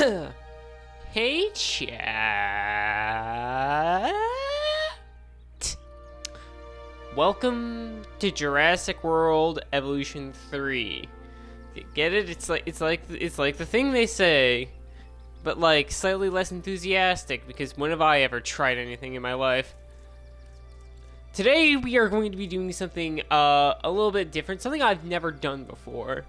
Hey, chat. Welcome to Jurassic World Evolution 3. Get it? It's like the thing they say, but like slightly less enthusiastic, because when have I ever tried anything in my life? Today we are going to be doing something a little bit different, something I've never done before.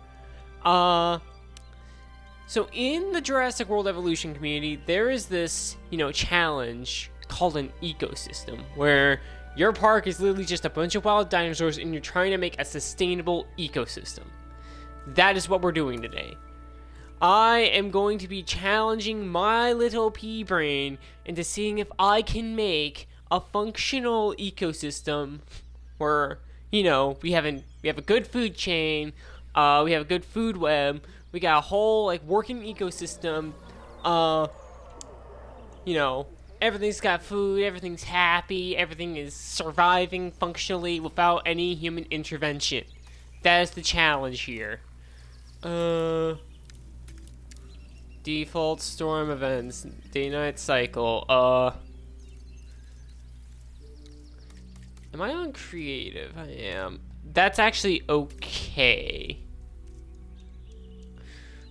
So in the Jurassic World Evolution community, there is this, challenge called an ecosystem, where your park is literally just a bunch of wild dinosaurs and you're trying to make a sustainable ecosystem. That is what we're doing today. I am going to be challenging my little pea brain into seeing if I can make a functional ecosystem where, we have a good food chain, we have a good food web, we got a whole working ecosystem, everything's got food, everything's happy, everything is surviving functionally without any human intervention. That is the challenge here. Default storm events, day-night cycle, am I on creative? I am. That's actually okay.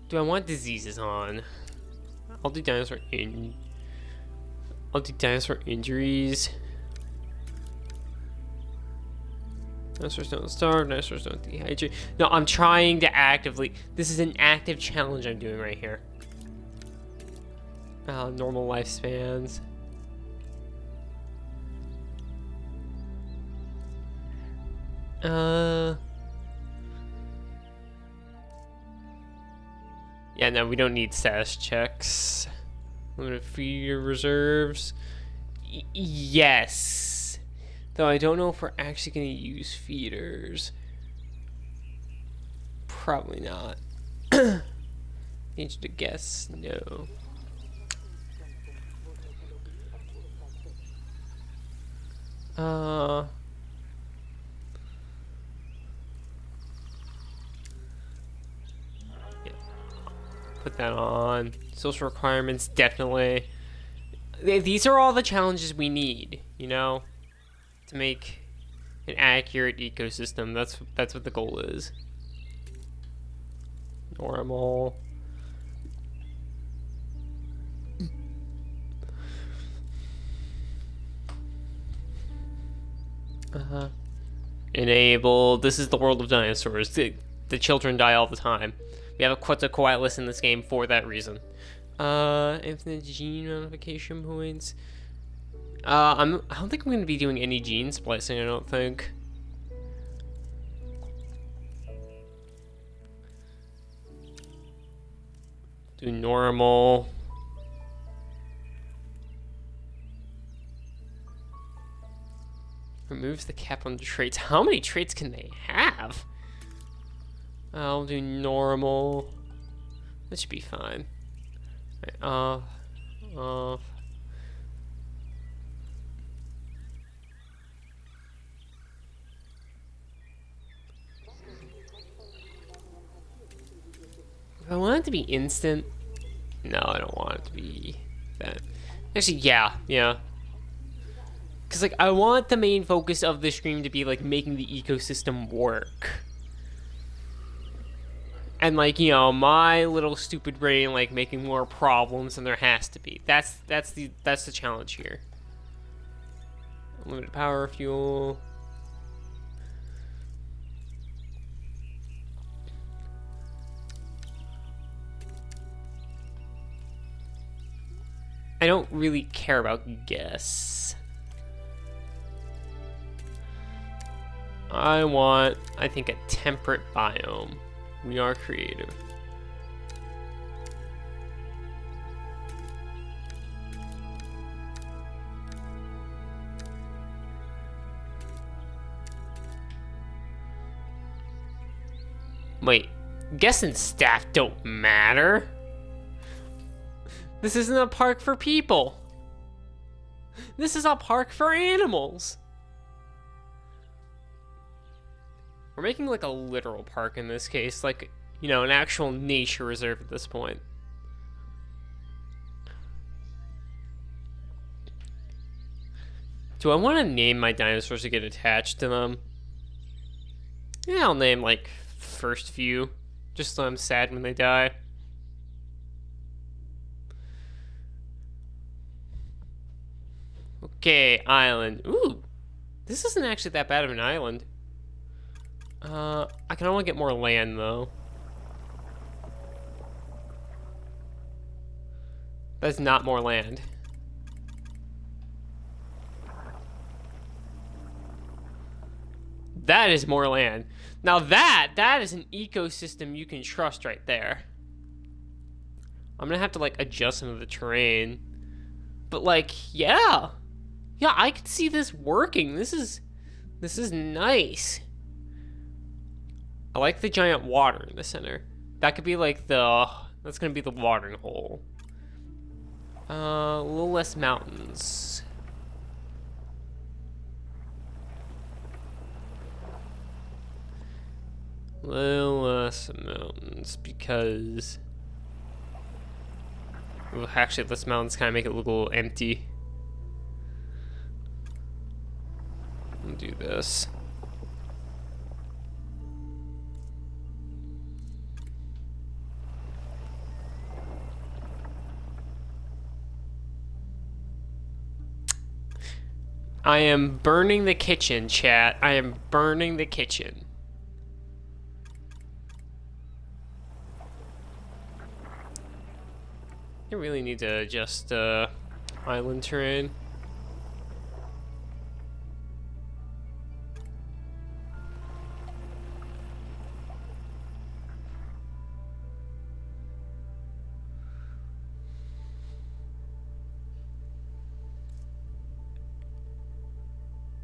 Do I want diseases on? I'll do dinosaur injuries. Dinosaurs don't starve, dinosaurs don't dehydrate. No, I'm trying to actively... This is an active challenge I'm doing right here. Normal lifespans. Yeah, no, we don't need status checks. Limited feeder reserves. Yes. Though I don't know if we're actually going to use feeders. Probably not. Need you to guess. No. Put that on. Social requirements, definitely. These are all the challenges we need, to make an accurate ecosystem. That's what the goal is. Normal. Enable. This is the world of dinosaurs. The children die all the time. We have a Quetzalcoatlus in this game for that reason. Infinite gene modification points. I don't think I'm going to be doing any gene splicing, I don't think. Do normal. Removes the cap on the traits. How many traits can they have? I'll do normal. That should be fine. Right, off. If I want it to be instant, no, I don't want it to be that. Actually, yeah. Because, I want the main focus of the stream to be, making the ecosystem work. And, my little stupid brain, making more problems than there has to be. That's the challenge here. Unlimited power fuel. I don't really care about guess. I think, a temperate biome. We are creative. Wait, guess and staff don't matter? This isn't a park for people. This is a park for animals. We're making a literal park in this case, an actual nature reserve at this point. Do I want to name my dinosaurs to get attached to them? Yeah, I'll name, like, first few. Just so I'm sad when they die. Okay, island. Ooh, this isn't actually that bad of an island. I can only get more land, though. That's not more land. That is more land. Now that is an ecosystem you can trust right there. I'm gonna have to, like, adjust some of the terrain. But, like, yeah. Yeah, I can see this working. This is nice. I like the giant water in the center. That could be like that's gonna be the watering hole. A little less mountains. A little less mountains because... Well, actually, this mountains kind of make it look a little empty. I'll do this. I am burning the kitchen, chat. I am burning the kitchen. I really need to adjust island terrain.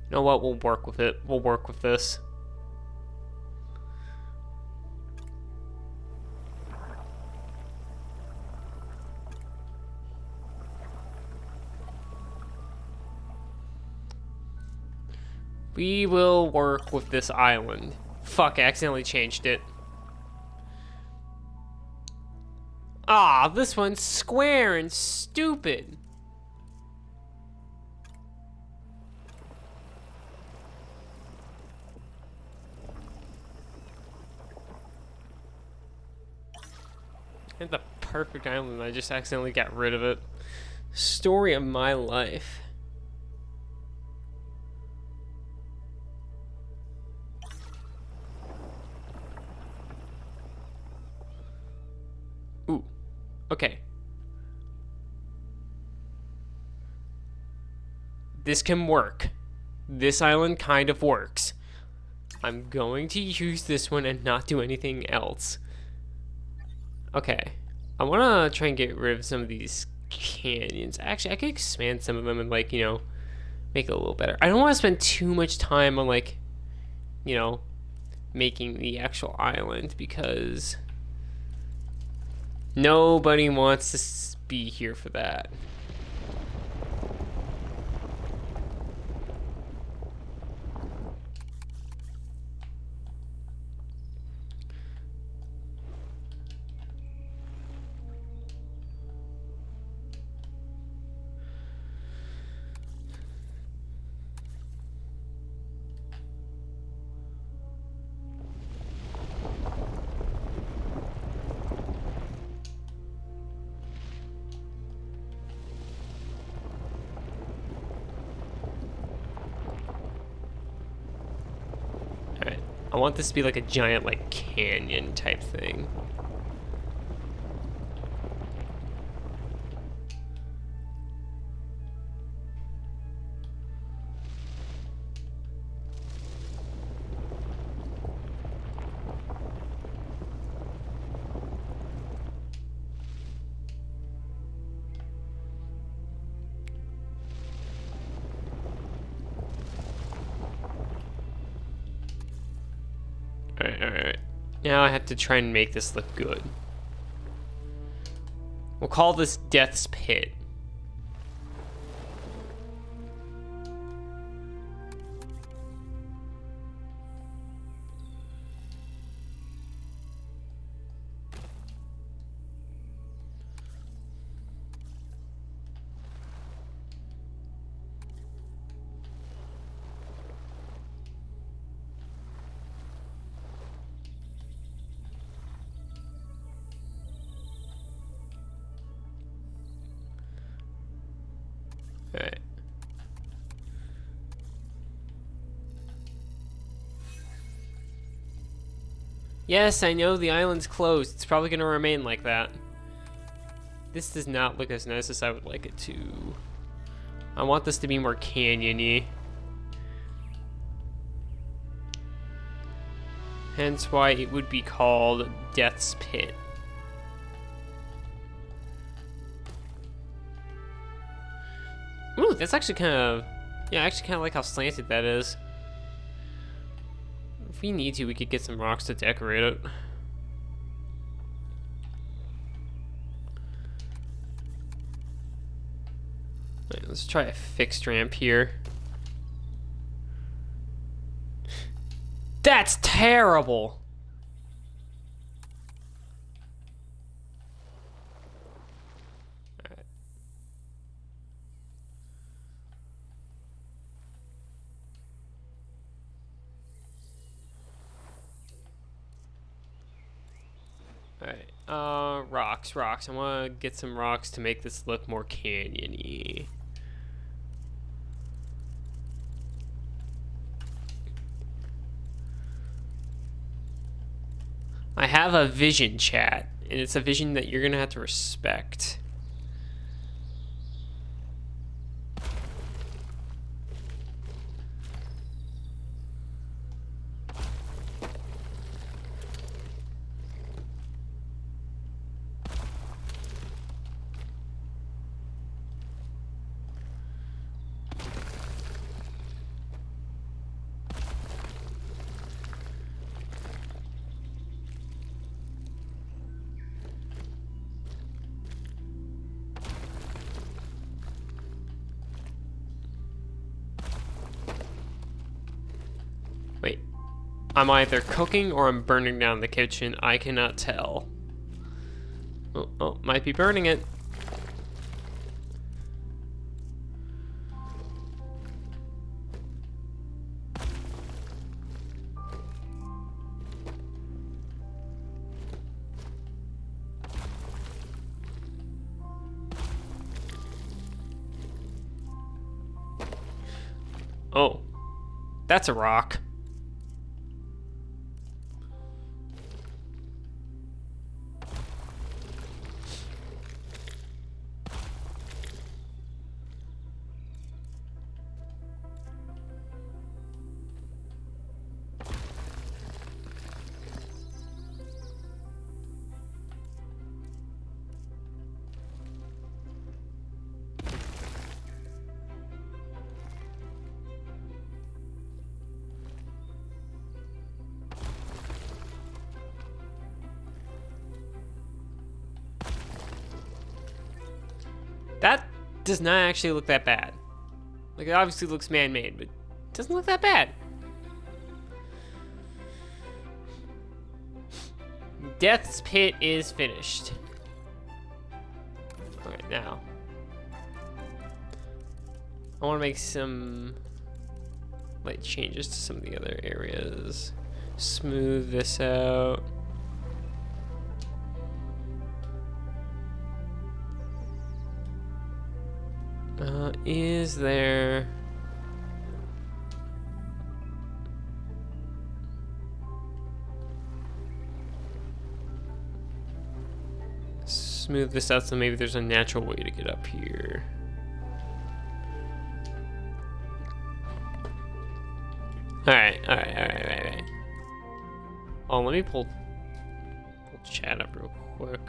You know what? We'll work with it. We'll work with this. We will work with this island. Fuck, I accidentally changed it. Ah, this one's square and stupid. I had the perfect island and I just accidentally got rid of it. Story of my life. Ooh, okay. This can work. This island kind of works. I'm going to use this one and not do anything else. Okay, I want to try and get rid of some of these canyons. Actually, I could expand some of them and, like, you know, make it a little better. I don't want to spend too much time on, like, you know, making the actual island because nobody wants to be here for that. I want this to be like a giant, like, canyon type thing. Alright. Now I have to try and make this look good. We'll call this Death's Pit. Yes, I know the island's closed. It's probably gonna remain like that. This does not look as nice as I would like it to. I want this to be more canyon-y. Hence why it would be called Death's Pit. Ooh, that's actually kind of... Yeah, I actually kind of like how slanted that is. If we need to, we could get some rocks to decorate it. Right, let's try a fixed ramp here. That's terrible! Alright. Alright, rocks. I want to get some rocks to make this look more canyon-y. I have a vision, chat, and it's a vision that you're gonna have to respect. Wait, I'm either cooking or I'm burning down the kitchen. I cannot tell. Oh, might be burning it. Oh, that's a rock. That does not actually look that bad. Like, it obviously looks man-made, but it doesn't look that bad. Death's Pit is finished. Alright, now. I want to make some light changes to some of the other areas. Smooth this out. Is there... Smooth this out so maybe there's a natural way to get up here. Alright. Oh, let me pull chat up real quick.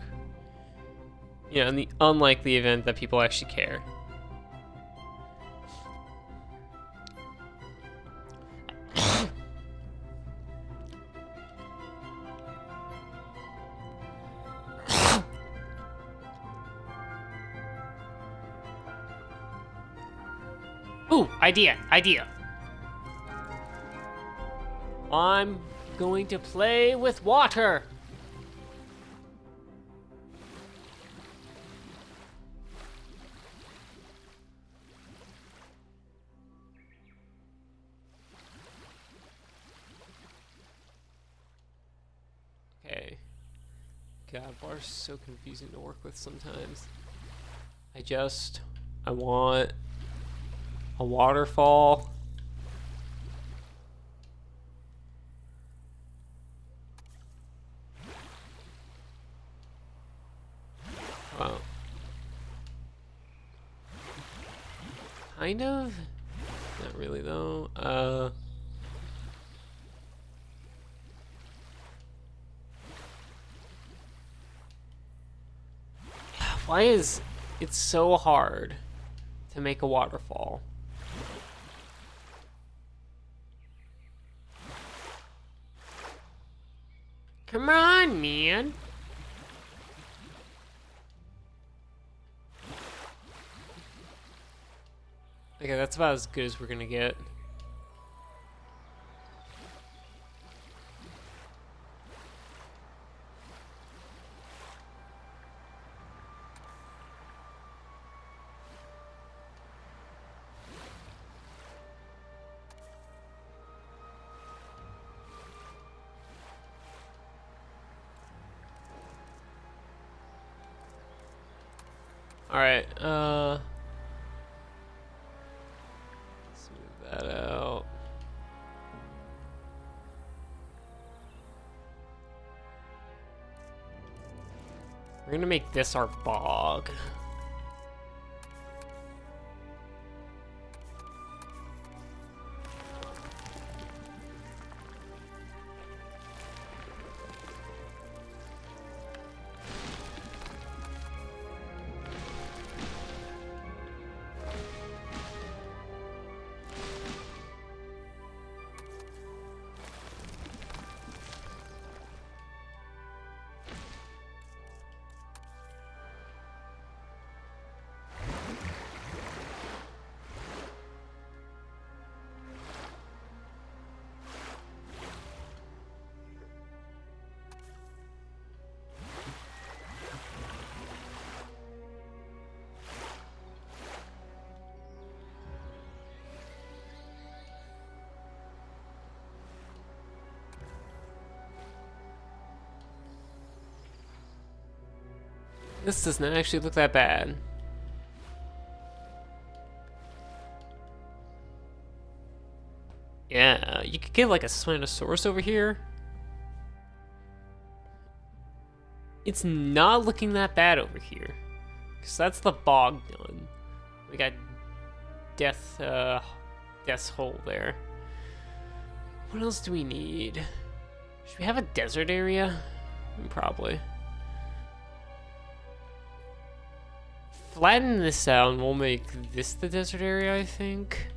You know, in the unlikely event that people actually care. Ooh, idea. I'm going to play with water. Okay. God, water's so confusing to work with sometimes. I want a waterfall. Kind of. Not really though. Why is it so hard to make a waterfall? Come on, man. Okay, that's about as good as we're gonna get. Alright, smooth that out. We're gonna make this our bog. This does not actually look that bad. Yeah, you could get like a Spinosaurus over here. It's not looking that bad over here. Because that's the bog done. We got Death's Hole there. What else do we need? Should we have a desert area? Probably. Flatten this out and we'll make this the desert area, I think.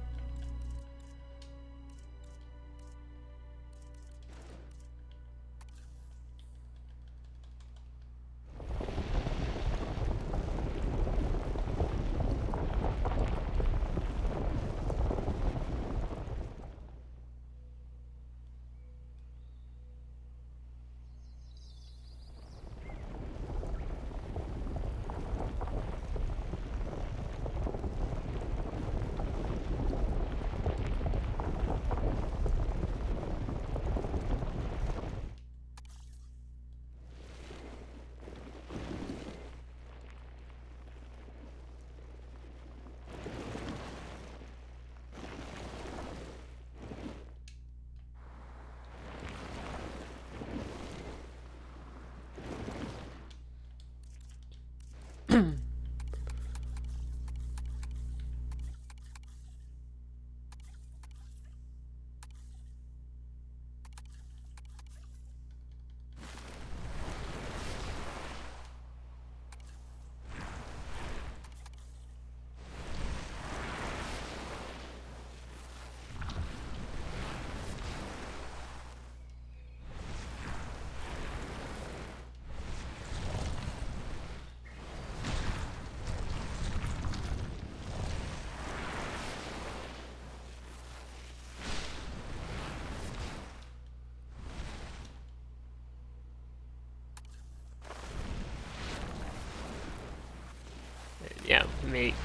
Yeah, make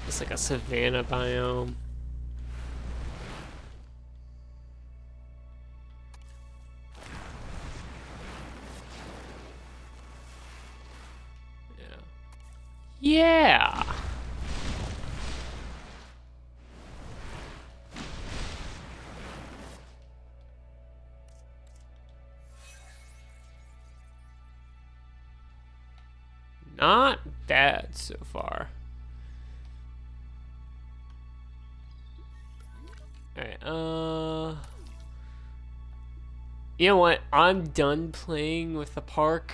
it's like a savanna biome. Yeah. Not bad so far. Alright, you know what? I'm done playing with the park.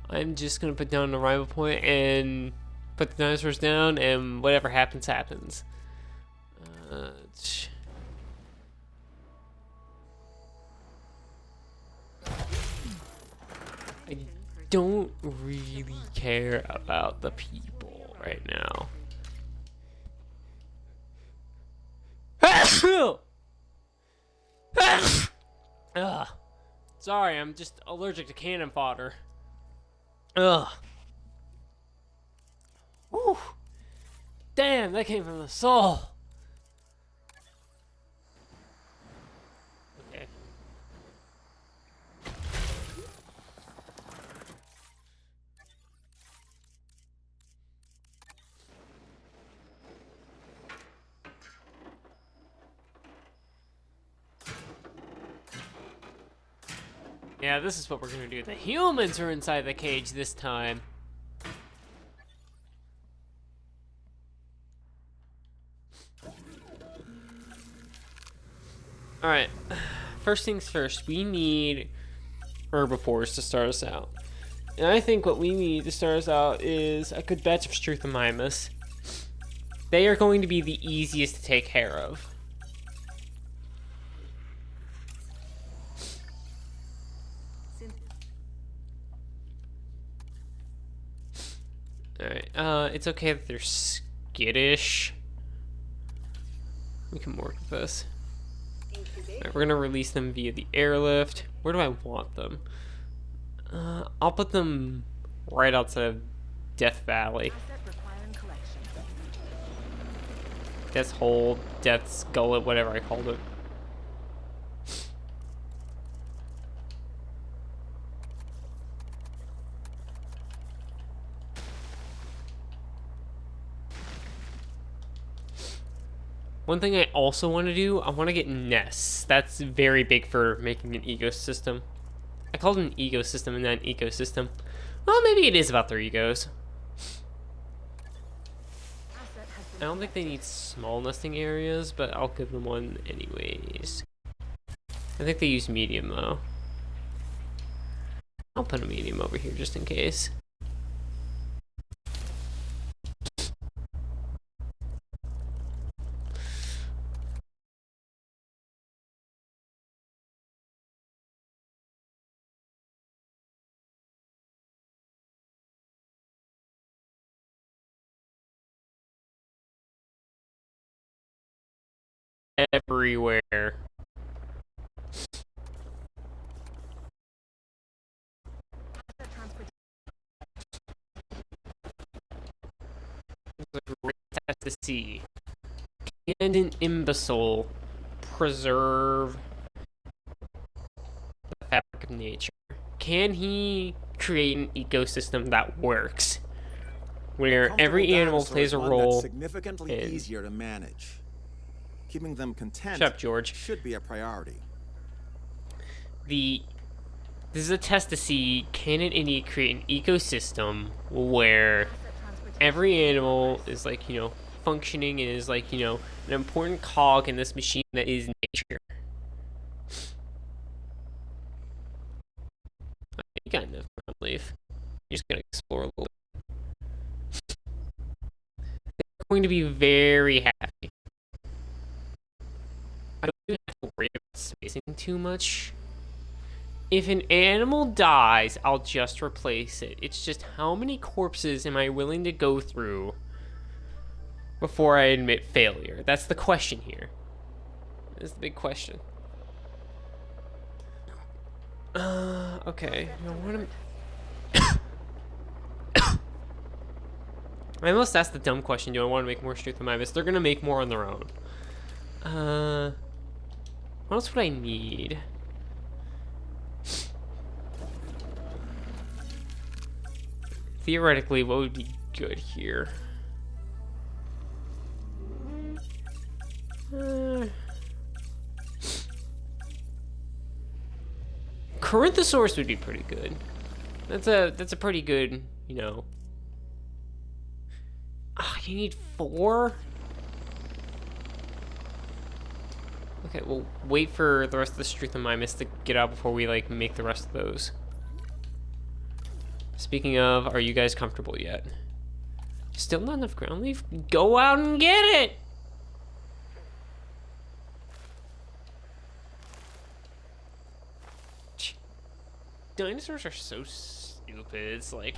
I'm just gonna put down an arrival point and put the dinosaurs down, and whatever happens, happens. I don't really care about the people right now. Ugh. Sorry, I'm just allergic to cannon fodder. Ugh. Whew. Damn, that came from the soul. Okay. Yeah, this is what we're gonna do. The humans are inside the cage this time. Alright, first things first, we need herbivores to start us out. And I think what we need to start us out is a good batch of Struthonimus. They are going to be the easiest to take care of. Alright, it's okay that they're skittish. We can work with this. Alright, we're gonna release them via the airlift. Where do I want them? I'll put them right outside of Death Valley. Death's Hole, Death's Gullet, whatever I called it. One thing I also want to do, I want to get nests. That's very big for making an ecosystem. I called it an ecosystem and not an ecosystem. Well, maybe it is about their egos. I don't think they need small nesting areas, but I'll give them one anyways. I think they use medium though. I'll put a medium over here just in case. Everywhere. Test to see. Can an imbecile preserve the fabric of nature? Can he create an ecosystem that works, where every animal plays a role? Significantly easier to manage. Keeping them content Shut up, George. should be a priority. This is a test to see, can an idiot create an ecosystem where every animal is like, you know, functioning and is like, you know, an important cog in this machine that is nature. You got enough ground leaf. You're just gonna explore a little bit. They're going to be very happy. I don't even have to worry about spacing too much. If an animal dies, I'll just replace it. It's just how many corpses am I willing to go through before I admit failure? That's the question here. That's the big question. Okay. I almost asked the dumb question, do I want to make more Struthonimus? They're gonna make more on their own. What else would I need? Theoretically, what would be good here? Corynthosaurus would be pretty good. That's a pretty good, you know. Ah, you need 4? Okay, we'll wait for the rest of the Struthonimus to get out before we, like, make the rest of those. Speaking of, are you guys comfortable yet? Still not enough ground leaf? Go out and get it! Dinosaurs are so stupid. It's like,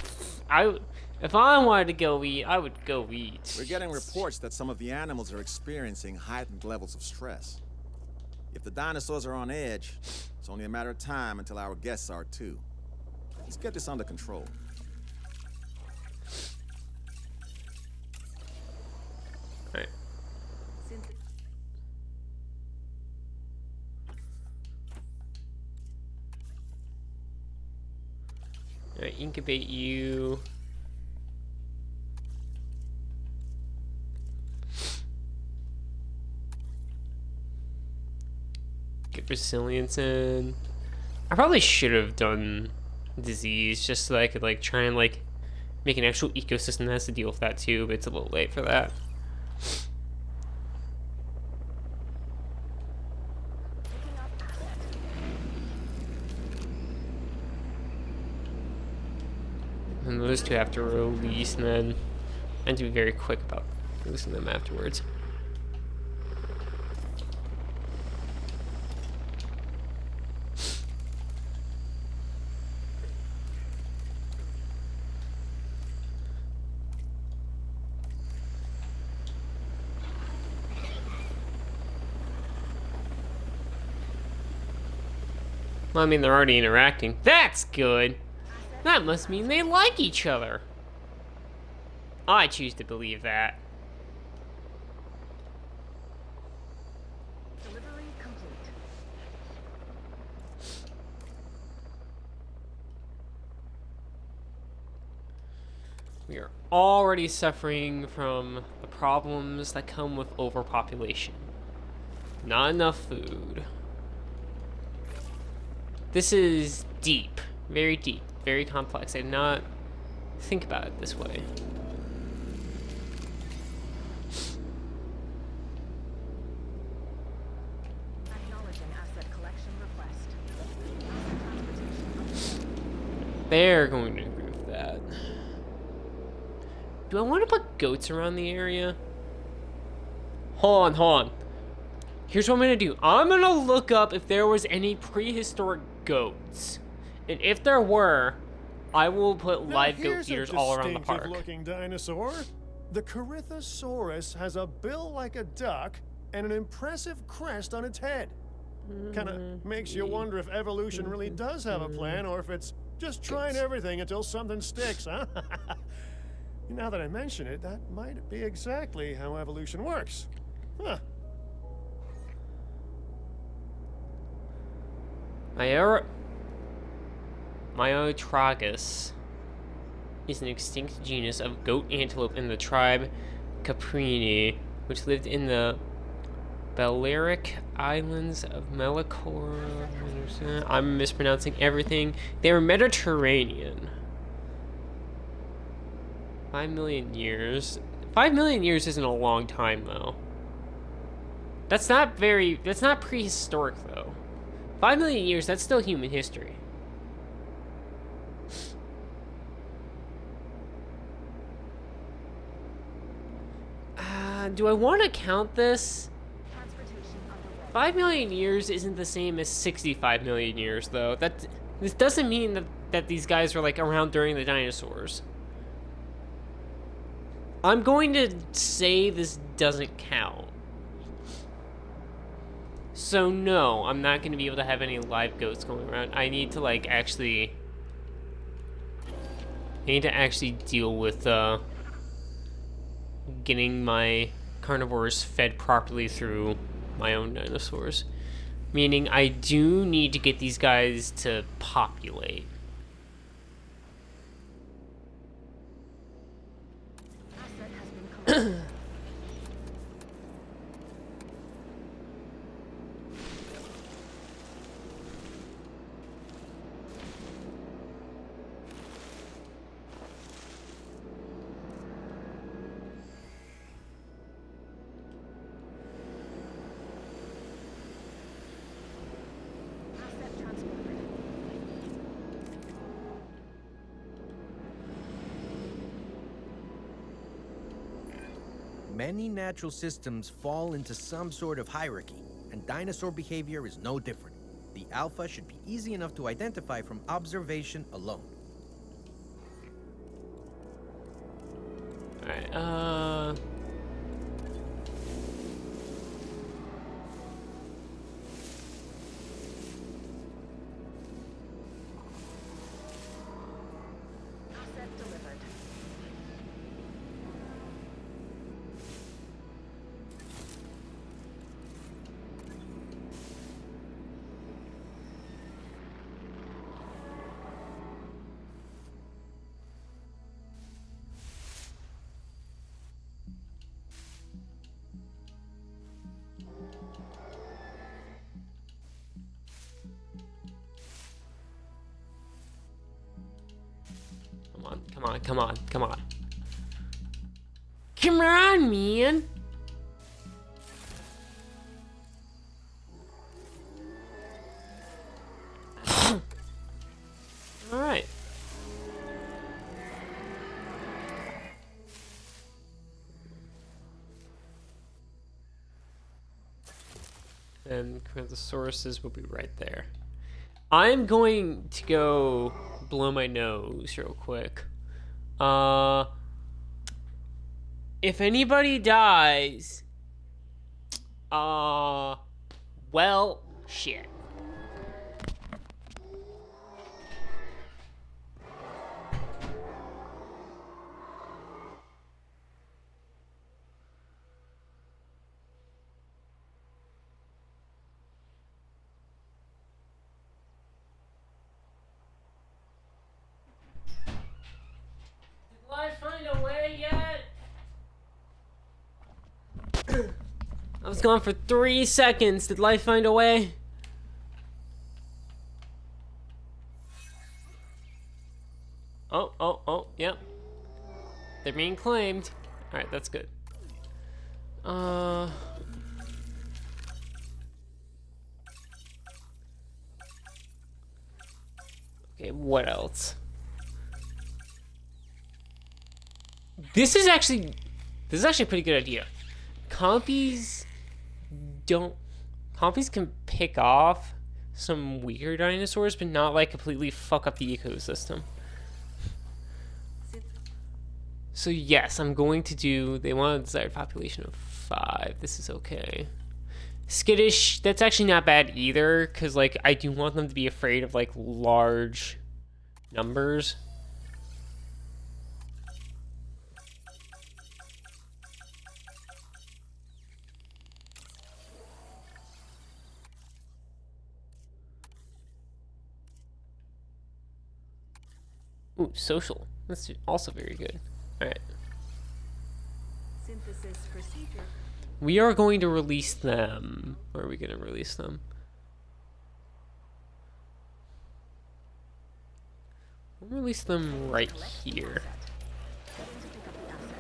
if I wanted to go eat, I would go eat. We're getting reports that some of the animals are experiencing heightened levels of stress. If the dinosaurs are on edge, it's only a matter of time until our guests are too. Let's get this under control. Alright. Alright, incubate you. Get resilience in. I probably should have done disease just so that I could like try and like make an actual ecosystem that has to deal with that too, but it's a little late for that. And those two have to release, and then I have to be very quick about releasing them afterwards. Well, I mean, they're already interacting. That's good! That must mean they like each other. I choose to believe that. Delivery complete. We are already suffering from the problems that come with overpopulation. Not enough food. This is deep, very complex. I did not think about it this way. Acknowledging asset collection request. Asset transportation. They're going to agree with that. Do I want to put goats around the area? Hold on. Here's what I'm gonna do. I'm gonna look up if there was any prehistoric goats. And if there were, I will put live goat ears all around the park. Looking dinosaur. The Corythosaurus has a bill like a duck and an impressive crest on its head. Kinda makes you wonder if evolution really does have a plan or if it's just trying everything until something sticks, huh? Now that I mention it, that might be exactly how evolution works. Huh. Myotragus is an extinct genus of goat antelope in the tribe Caprini, which lived in the Balearic Islands of Melkor. I'm mispronouncing everything. They were Mediterranean. 5 million years. 5 million years isn't a long time, though. That's not prehistoric, though. 5 million years, that's still human history. Do I want to count this? 5 million years isn't the same as 65 million years, though. This doesn't mean that these guys were, like, around during the dinosaurs. I'm going to say this doesn't count. So no, I'm not going to be able to have any live goats going around. I need to like actually deal with getting my carnivores fed properly through my own dinosaurs. Meaning I do need to get these guys to populate. Asset has been collected. Many natural systems fall into some sort of hierarchy, and dinosaur behavior is no different. The alpha should be easy enough to identify from observation alone. Alright, Asset delivered. come on, come on, come on, come on. Come on, man! Alright. And the sources will be right there. I'm going to go blow my nose real quick. If anybody dies, well, shit. Did I find a way yet? I was gone for 3 seconds. Did life find a way? Oh, yep. They're being claimed. Alright, that's good. Okay, what else? This is actually a pretty good idea. Compies can pick off some weaker dinosaurs, but not like completely fuck up the ecosystem. So yes, I'm going to do, they want a desired population of 5. This is okay. Skittish, that's actually not bad either, because like I do want them to be afraid of like large numbers. Ooh, social. That's also very good. Alright. Synthesis procedure. We are going to release them. Where are we going to release them? We'll release them right here. Going to pick up the asset.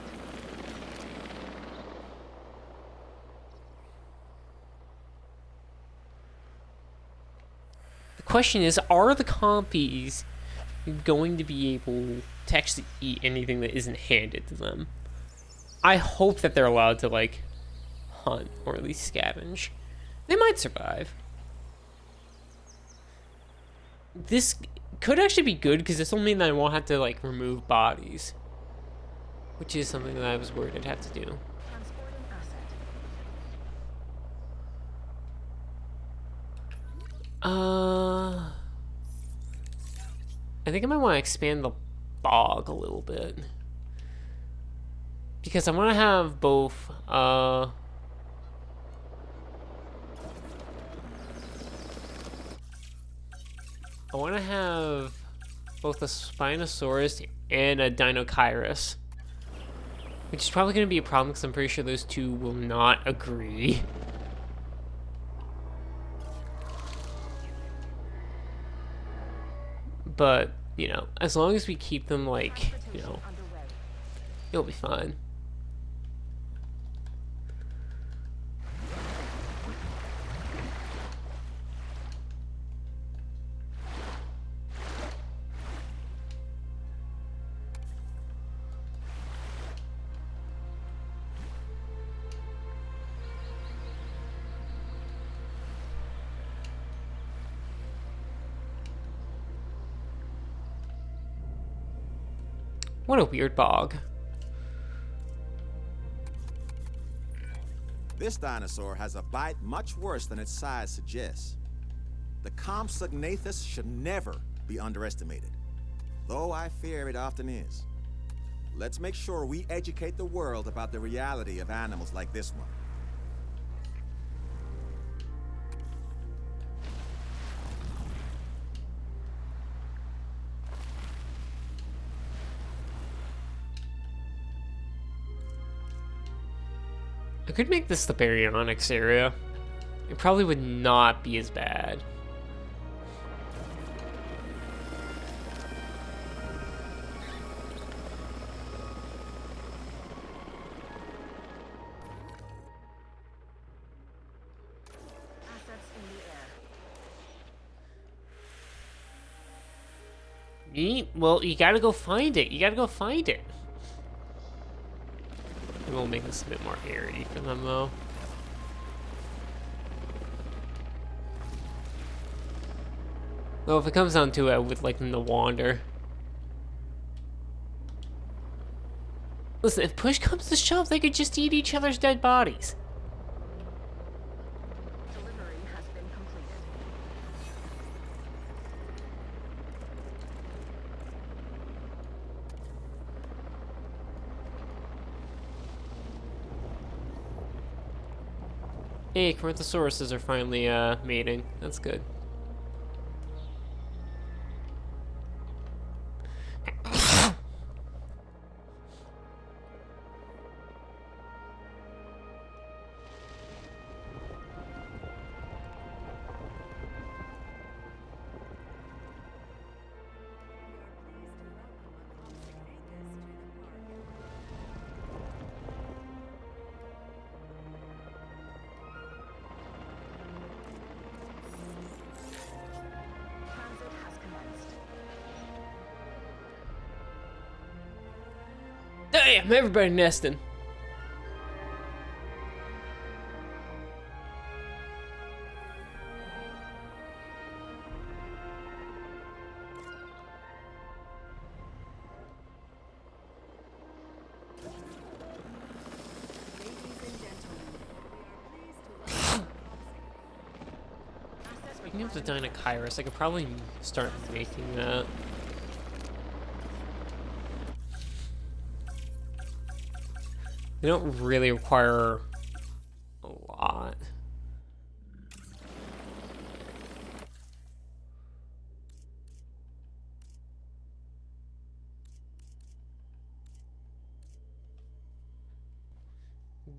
The question is, are the compies going to be able to actually eat anything that isn't handed to them? I hope that they're allowed to, like, hunt, or at least scavenge. They might survive. This could actually be good, because this will mean that I won't have to, like, remove bodies. Which is something that I was worried I'd have to do. Transporting asset. I think I might want to expand the bog a little bit. Because I want to have both, I want to have both a Spinosaurus and a Deinocheirus. Which is probably going to be a problem because I'm pretty sure those two will not agree. But, you know, as long as we keep them, like, you know, Underway. it'll be fine. What a weird bog. This dinosaur has a bite much worse than its size suggests. The Compsognathus should never be underestimated, though I fear it often is. Let's make sure we educate the world about the reality of animals like this one. I could make this the Baryonyx area. It probably would not be as bad. Assets in the air. Well, you gotta go find it. You gotta go find it. We'll make this a bit more airy for them, though. Though if it comes down to it, I would like them to wander. Listen, if push comes to shove, they could just eat each other's dead bodies. Delivery has been completed. Hey, Corinthosauruses are finally mating. That's good. Transit has commenced. Damn, everybody nesting. Speaking of the Dinochirus, I could probably start making that. They don't really require a lot.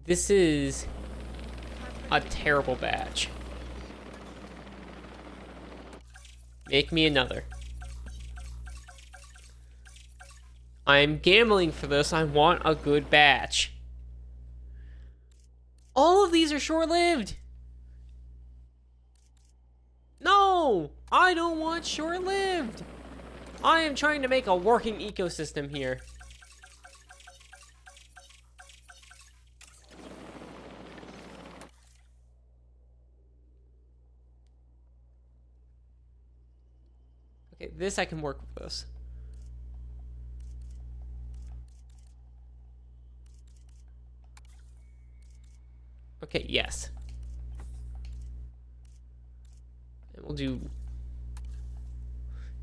This is a terrible batch. Make me another. I'm gambling for this. I want a good batch. All of these are short-lived. No, I don't want short-lived. I am trying to make a working ecosystem here. Okay, this I can work with this. Okay, yes. And we'll do...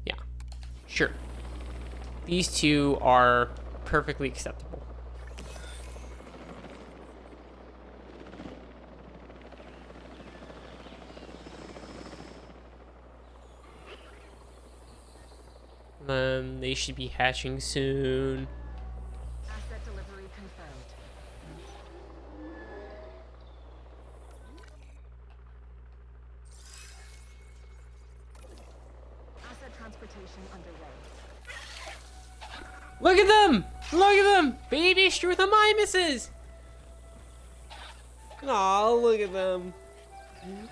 Yeah, sure. These two are perfectly acceptable. They should be hatching soon. Asset delivery confirmed. Asset transportation underway. Look at them! Look at them! Baby Struthamimuses! Aw, look at them.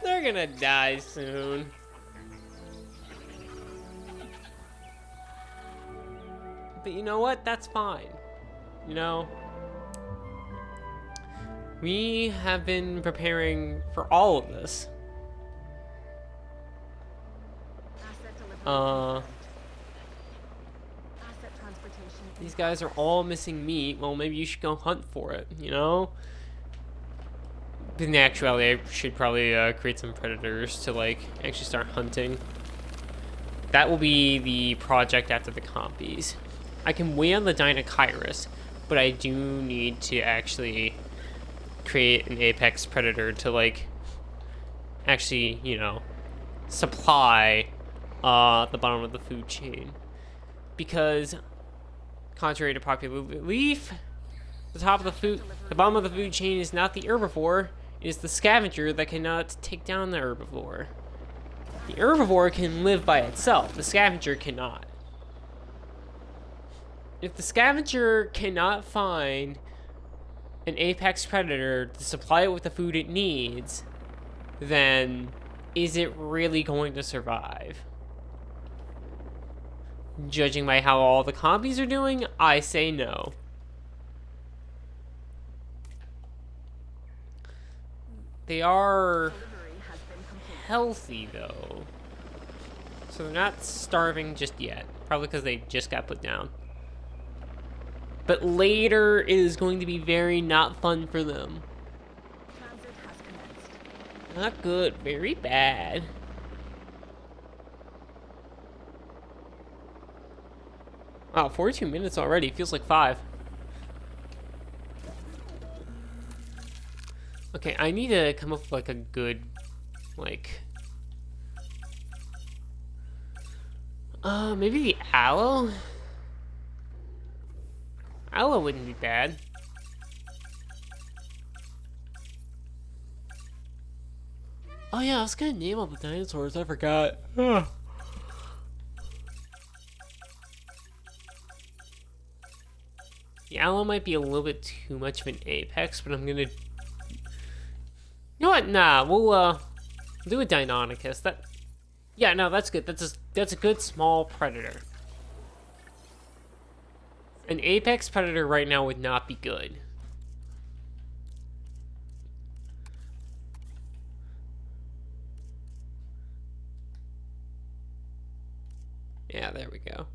They're gonna die soon. But you know what? That's fine. You know, we have been preparing for all of this. Asset delivery confirmed. Asset transportation These guys are all missing meat. Well, maybe you should go hunt for it, you know? But in actuality, I should probably create some predators to, like, actually start hunting. That will be the project after the compies. I can wait on the Deinonychus, but I do need to actually create an apex predator to, like, actually, you know, supply the bottom of the food chain. Because, contrary to popular belief, the bottom of the food chain is not the herbivore, it is the scavenger that cannot take down the herbivore. The herbivore can live by itself, the scavenger cannot. If the scavenger cannot find an apex predator to supply it with the food it needs, then is it really going to survive? Judging by how all the compies are doing, I say no. They are healthy, though. So they're not starving just yet. Probably because they just got put down. But later, it is going to be very not fun for them. Transit has commenced. Not good. Very bad. Wow, 42 minutes already. Feels like 5. Okay, I need to come up with, like, a good, like... maybe the aloe? Aloe wouldn't be bad. Oh yeah, I was gonna name all the dinosaurs, I forgot. Ugh. The aloe might be a little bit too much of an apex, but I'm gonna... You know what? Nah, we'll do a Deinonychus. Yeah, no, that's good. That's a good small predator. An apex predator right now would not be good. Yeah, there we go.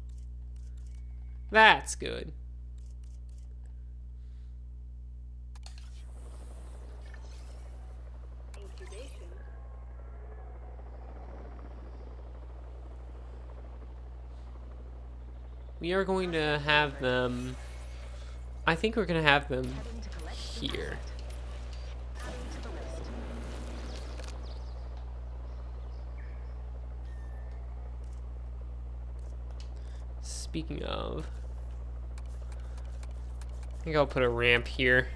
That's good. We are going to have them... I think we're going to have them Heading to collect the here. asset. Adding to the list. Speaking of... I think I'll put a ramp here.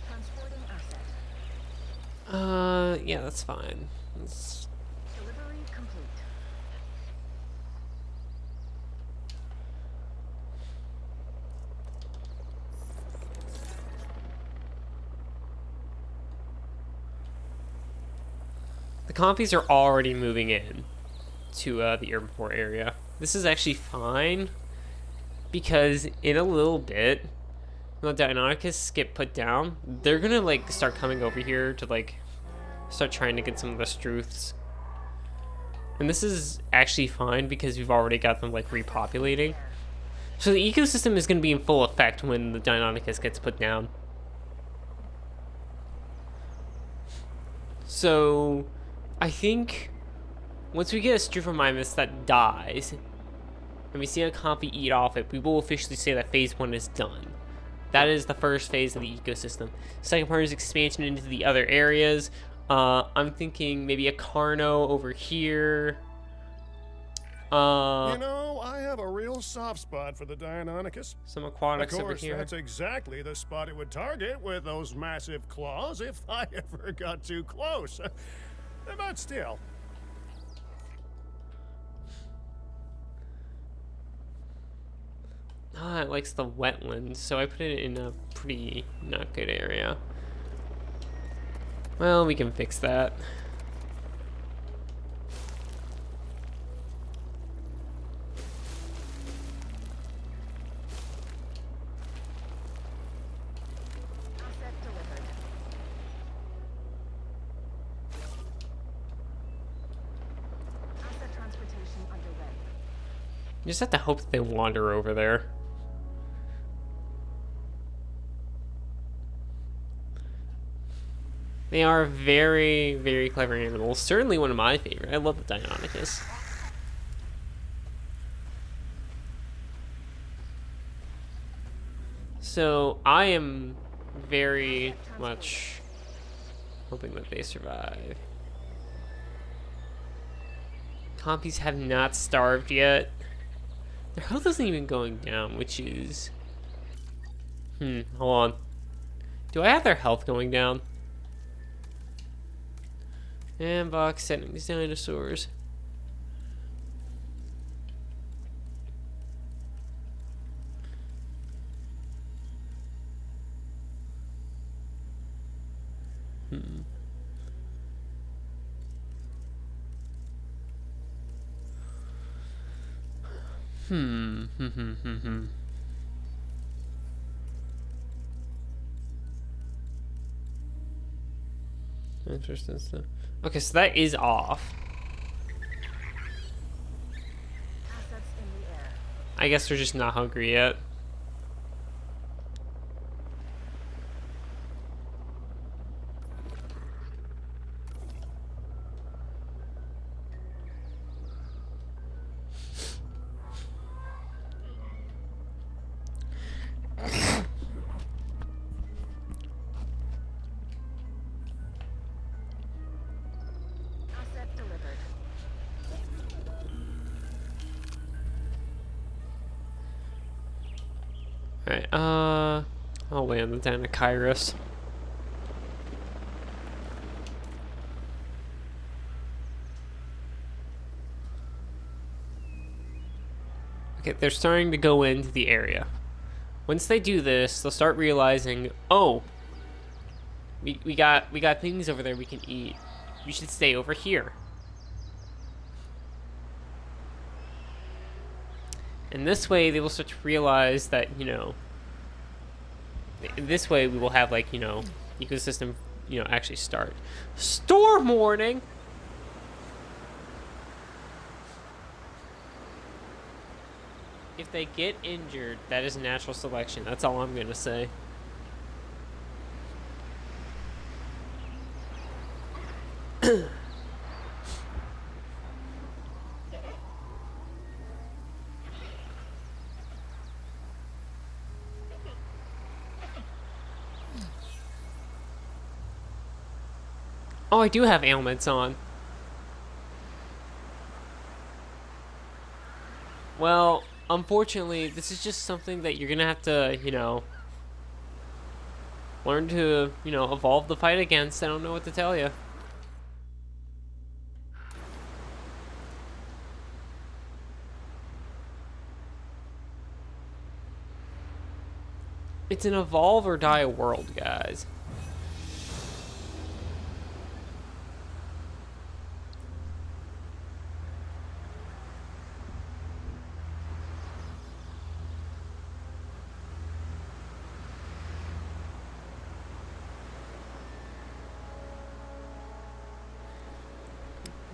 Transporting asset. Yeah, that's fine. Delivery complete. The compies are already moving in to the airport area. This is actually fine because in a little bit, when the Deinonychus get put down, they're gonna like start coming over here to like start trying to get some of the Struths. And this is actually fine because we've already got them like repopulating. So the ecosystem is gonna be in full effect when the Deinonychus gets put down. So I think once we get a Struthomymus that dies, and we see a compy eat off it, we will officially say that phase 1 is done. That is the first phase of the ecosystem. Second part is expansion into the other areas. I'm thinking maybe a Carno over here. You know, I have a real soft spot for the Deinonychus. Some Of aquatics over course, here. that's exactly the spot it would target with those massive claws if I ever got too close. But still. Ah, it likes the wetlands, so I put it in a pretty not good area. Well, we can fix that. You just have to hope that they wander over there. They are very, very clever animals. Certainly one of my favorite. I love the Deinonychus. So I am very much hoping that they survive. Compies have not starved yet. Their health isn't even going down, which is... hold on. Do I have their health going down? And box settings, dinosaurs. Interesting stuff. Okay, so that is off. Assets in the air. I guess they're just not hungry yet. Asset delivered. Alright, I'll land them down to Kairos. Okay, they're starting to go into the area. Once they do this, they'll start realizing, oh, we got things over there we can eat. We should stay over here. And this way, they will start to realize that, you know, this way we will have, like, you know, ecosystem, you know, actually start. Storm warning! If they get injured, that is natural selection. That's all I'm gonna say. Oh, I do have ailments on. Well, unfortunately, this is just something that you're gonna have to, you know, learn to, you know, evolve the fight against. I don't know what to tell you. It's an evolve or die world, guys.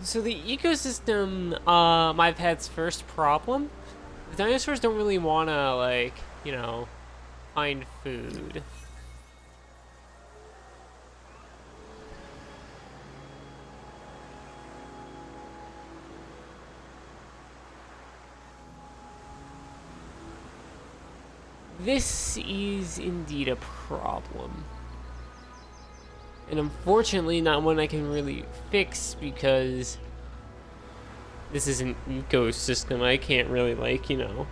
So the ecosystem, my pet's first problem, the dinosaurs don't really want to, like, you know, find food. This is indeed a problem. And unfortunately, not one I can really fix because this is an ecosystem. I can't really, like, you know,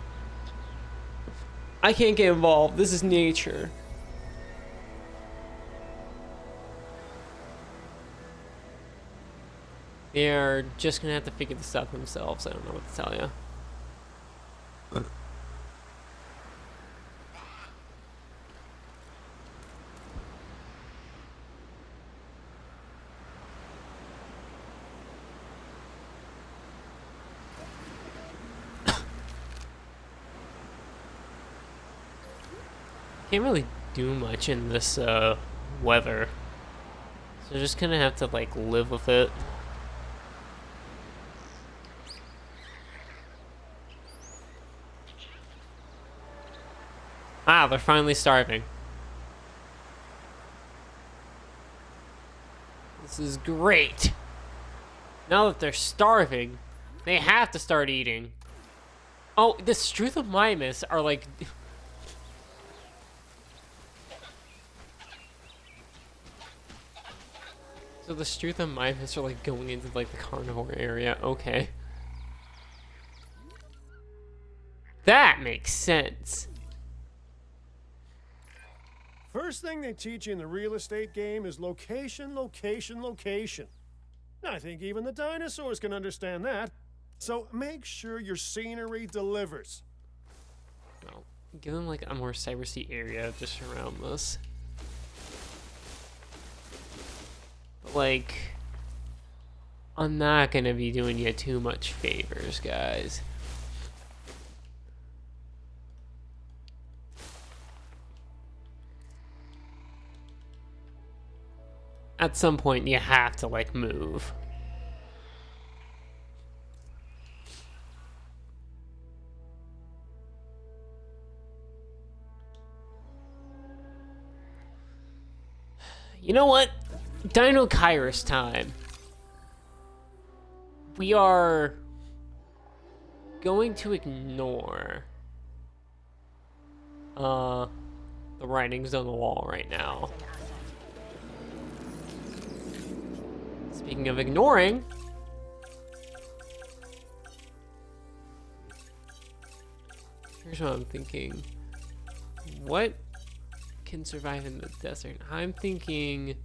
I can't get involved. This is nature. They're just gonna have to figure this out themselves. I don't know what to tell you. Can't really do much in this weather, so just gonna have to, like, live with it. Ah, they're finally starving. This is great. Now that they're starving, they have to start eating. Oh, the Struthomymis are like... So the Struthomymis are like going into like the carnivore area. Okay. That makes sense. First thing they teach you in the real estate game is location, location, location. I think even the dinosaurs can understand that. So make sure your scenery delivers. Well, give them like a more cybersea area to surround this. But like, I'm not gonna be doing you too much favors, guys. At some point, you have to like move. You know what? Dino Kairos time. We are going to ignore the writings on the wall right now. Speaking of ignoring, here's what I'm thinking. What can survive in the desert? I'm thinking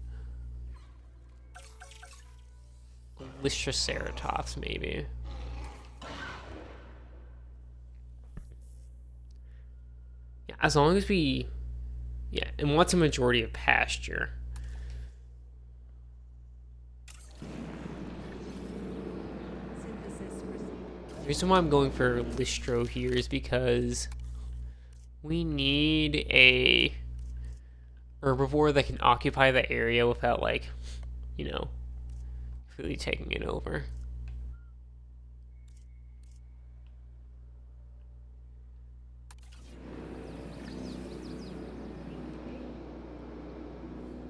Lystraceratops, maybe. Yeah, as long as we... Yeah, and what's a majority of pasture? The reason why I'm going for Lystro here is because we need a herbivore that can occupy the area without, like, you know, really taking it over.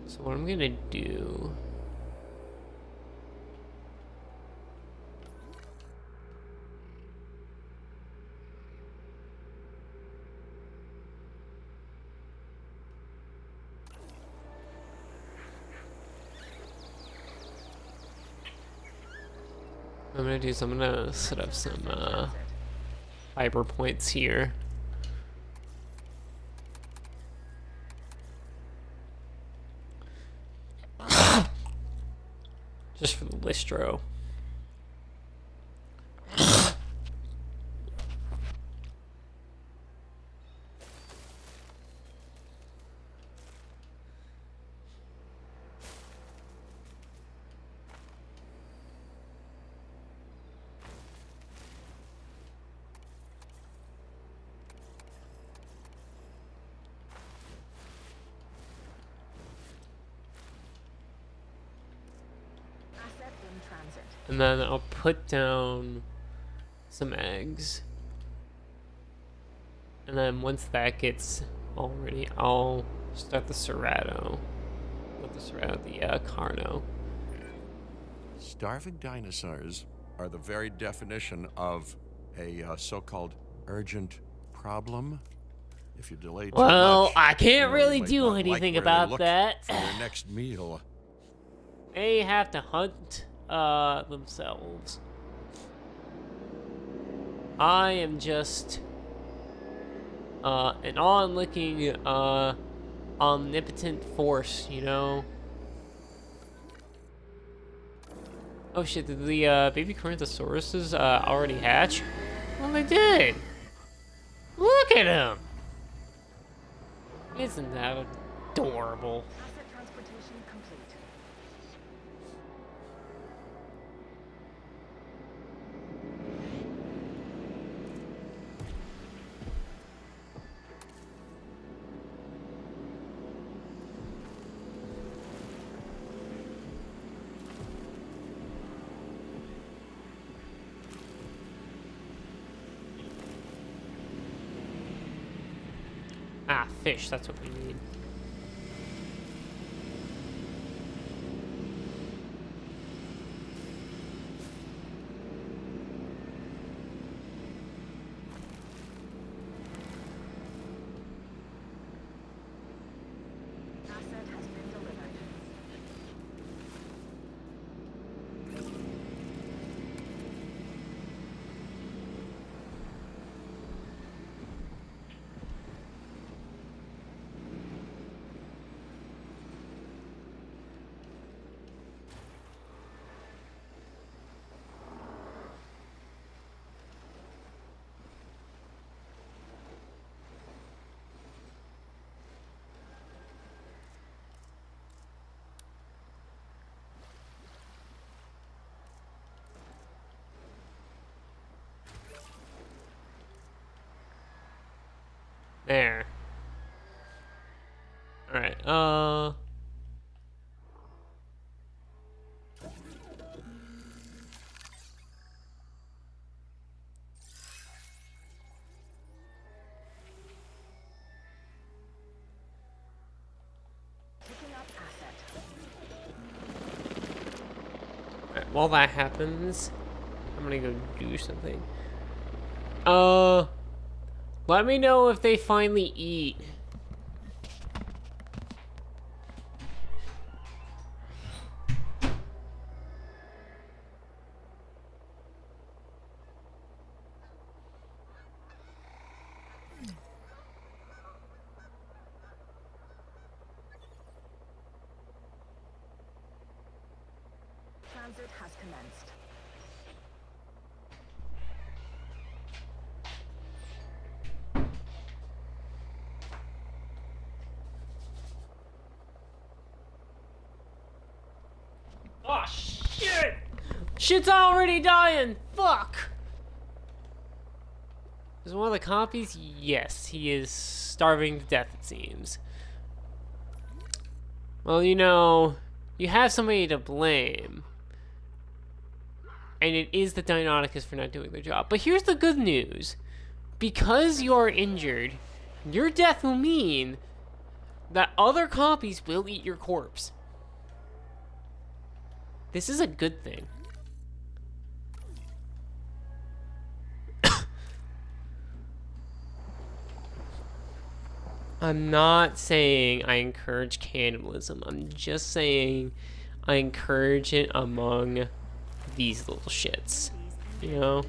So what I'm gonna do... I'm gonna do is I'm gonna set up some fiber points here. Just for the Lystro. Asset in transit. And then I'll put down some eggs. And then once that gets all ready, I'll start the Cerato. Not the Cerato, the Carno. Starving dinosaurs are the very definition of a so-called urgent problem. If you delay too Well, much, I can't you really might do not like anything where they about look that. For their next meal. They have to hunt themselves. I am just an onlooking omnipotent force, you know? Oh shit, did the baby Corinthosauruses already hatch? Well, they did! Look at him! Isn't that adorable? Asset transportation complete. Ah, fish, that's what we need. Asset has been delivered. There. Alright, Picking up asset. alright, while that happens, I'm gonna go do something. Let me know if they finally eat. Transit has commenced. Oh, shit! Shit's already dying! Fuck! Is one of the copies? Yes, he is starving to death, it seems. Well, you know, you have somebody to blame. And it is the Deinonychus for not doing their job. But here's the good news. Because you are injured, your death will mean that other copies will eat your corpse. This is a good thing. I'm not saying I encourage cannibalism. I'm just saying I encourage it among these little shits. You know?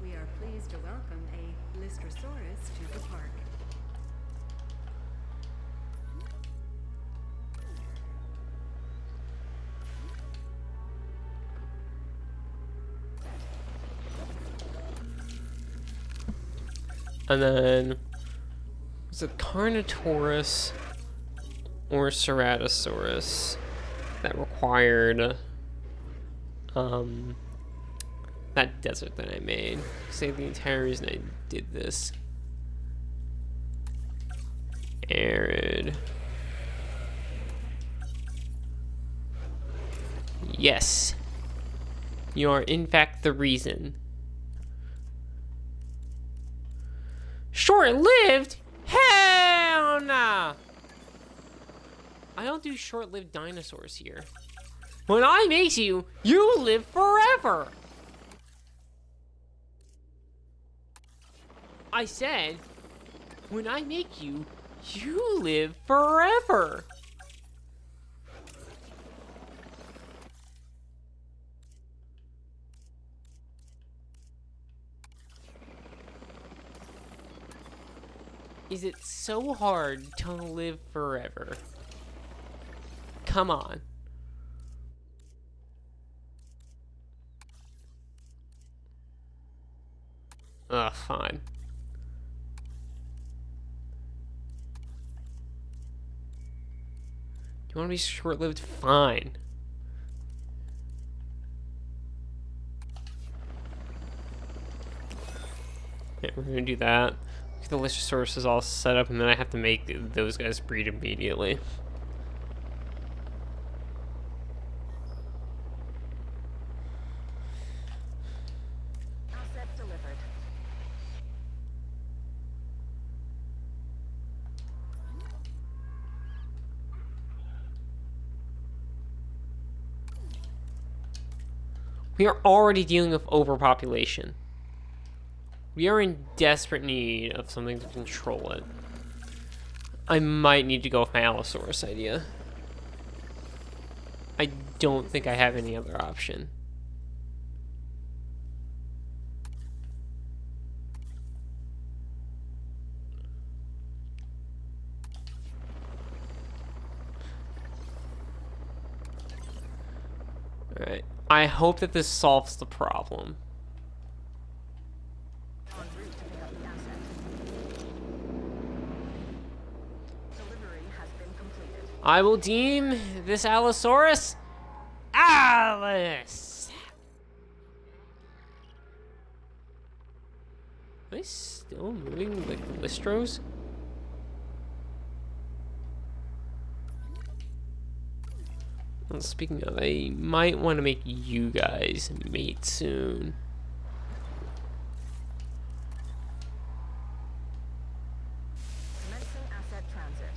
We are pleased to welcome a Lystrosaurus to the park. And then was it Carnotaurus or Ceratosaurus that required that desert that I made. Say the entire reason I did this. Arid. Yes. You are in fact the reason. Short-lived? Hell nah! I don't do short-lived dinosaurs here. When I make you, you live forever! I said, when I make you, you live forever! Is it so hard to live forever? Come on. Ugh, fine. Do you want to be short-lived? Fine. Yeah, we're gonna do that. Get the Lystrosaurus is all set up, and then I have to make those guys breed immediately. Asset delivered. We are already dealing with overpopulation. We are in desperate need of something to control it. I might need to go with my Allosaurus idea. I don't think I have any other option. Alright. I hope that this solves the problem. En route to pick up the asset. Delivery has been completed. I will deem this Allosaurus Alice. Are they still moving like Listros? Well, speaking of, I might want to make you guys mate soon. Commencing asset transit.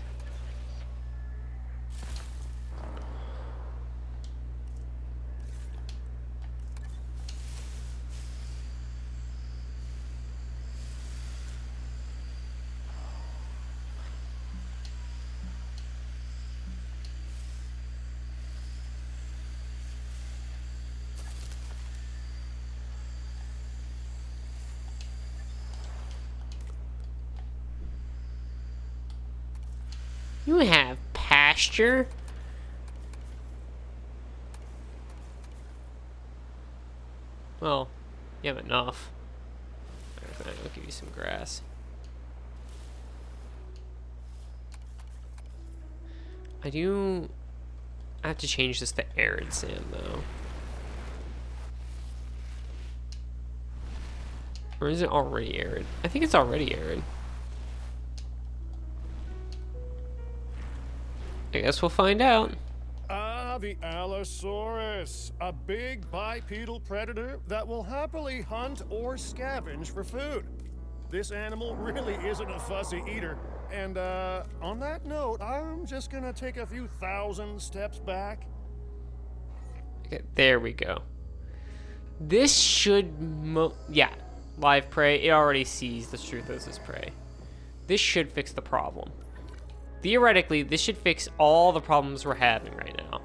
You have pasture? Well, you have enough. Alright, fine, I'll give you some grass. I have to change this to arid sand, though. Or is it already arid? I think it's already arid. I guess we'll find out. Ah, the Allosaurus, a big bipedal predator that will happily hunt or scavenge for food. This animal really isn't a fussy eater. And on that note, I'm just gonna take a few thousand steps back. Okay, there we go. This should yeah, live prey. It already sees the Struthos as prey. This should fix the problem. Theoretically, this should fix all the problems we're having right now.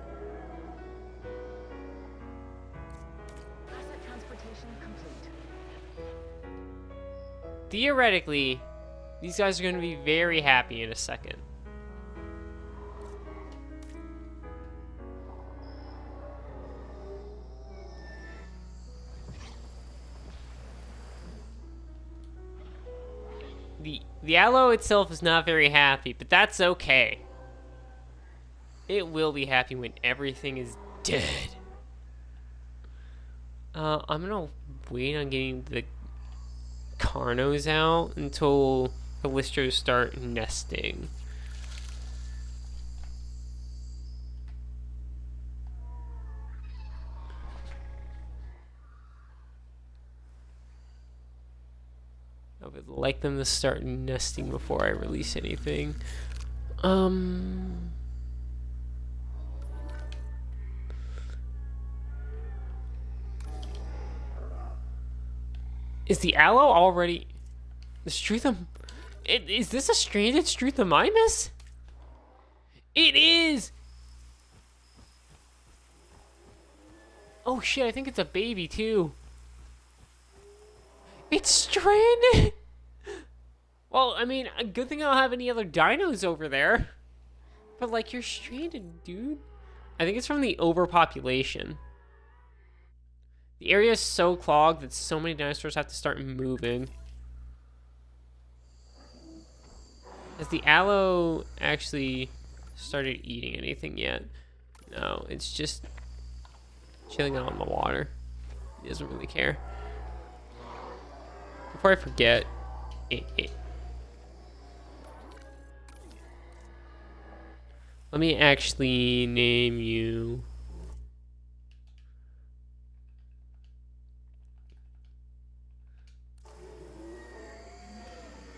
Asset transportation complete. Theoretically, these guys are going to be very happy in a second. The Allo itself is not very happy, but that's okay. It will be happy when everything is dead. I'm gonna wait on getting the Carnos out until the Listros start nesting. I would like them to start nesting before I release anything. Is the Allo already... The Struthum... Is this a stranded Struthomimus? It is! Oh shit, I think it's a baby too. It's stranded! Well, I mean, a good thing I don't have any other dinos over there. But, like, you're stranded, dude. I think it's from the overpopulation. The area is so clogged that so many dinosaurs have to start moving. Has the Allo actually started eating anything yet? No, it's just chilling out in the water. He doesn't really care. Before I forget, let me actually name you.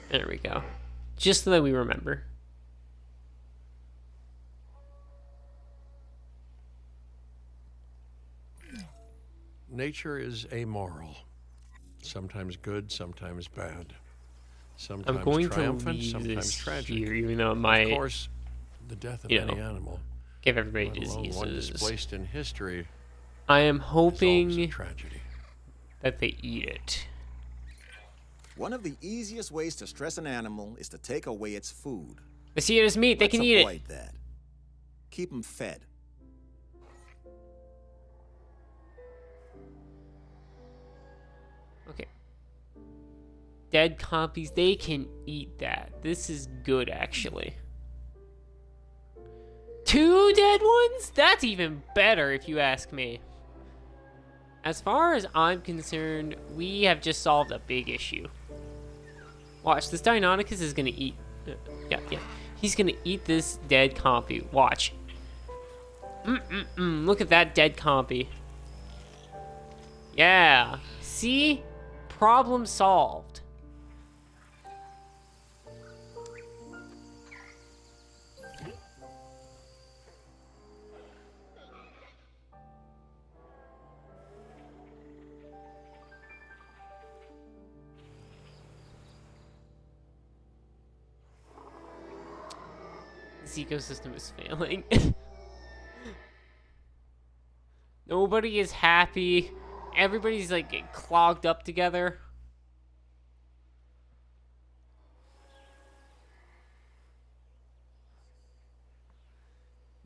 There we go. Just so that we remember. nature is amoral. Sometimes good, sometimes bad. Sometimes I'm going to triumphant, leave sometimes this tragic. here, even though it Of might course, the death of you any know, animal, give everybody let alone one diseases. displaced in history, I am is always a hoping tragedy. that they eat it. One of the easiest ways to stress an animal is to take away its food. They see it as meat. They Let's can eat it. avoid that. Keep them fed. Okay. Dead copies, they can eat that. This is good, actually. 2 dead ones? That's even better, if you ask me. As far as I'm concerned, we have just solved a big issue. Watch, this Deinonychus is gonna eat... yeah. He's gonna eat this dead compy. Watch. Look at that dead compy. Yeah. See? Problem solved. This ecosystem is failing. Nobody is happy. Everybody's like getting clogged up together.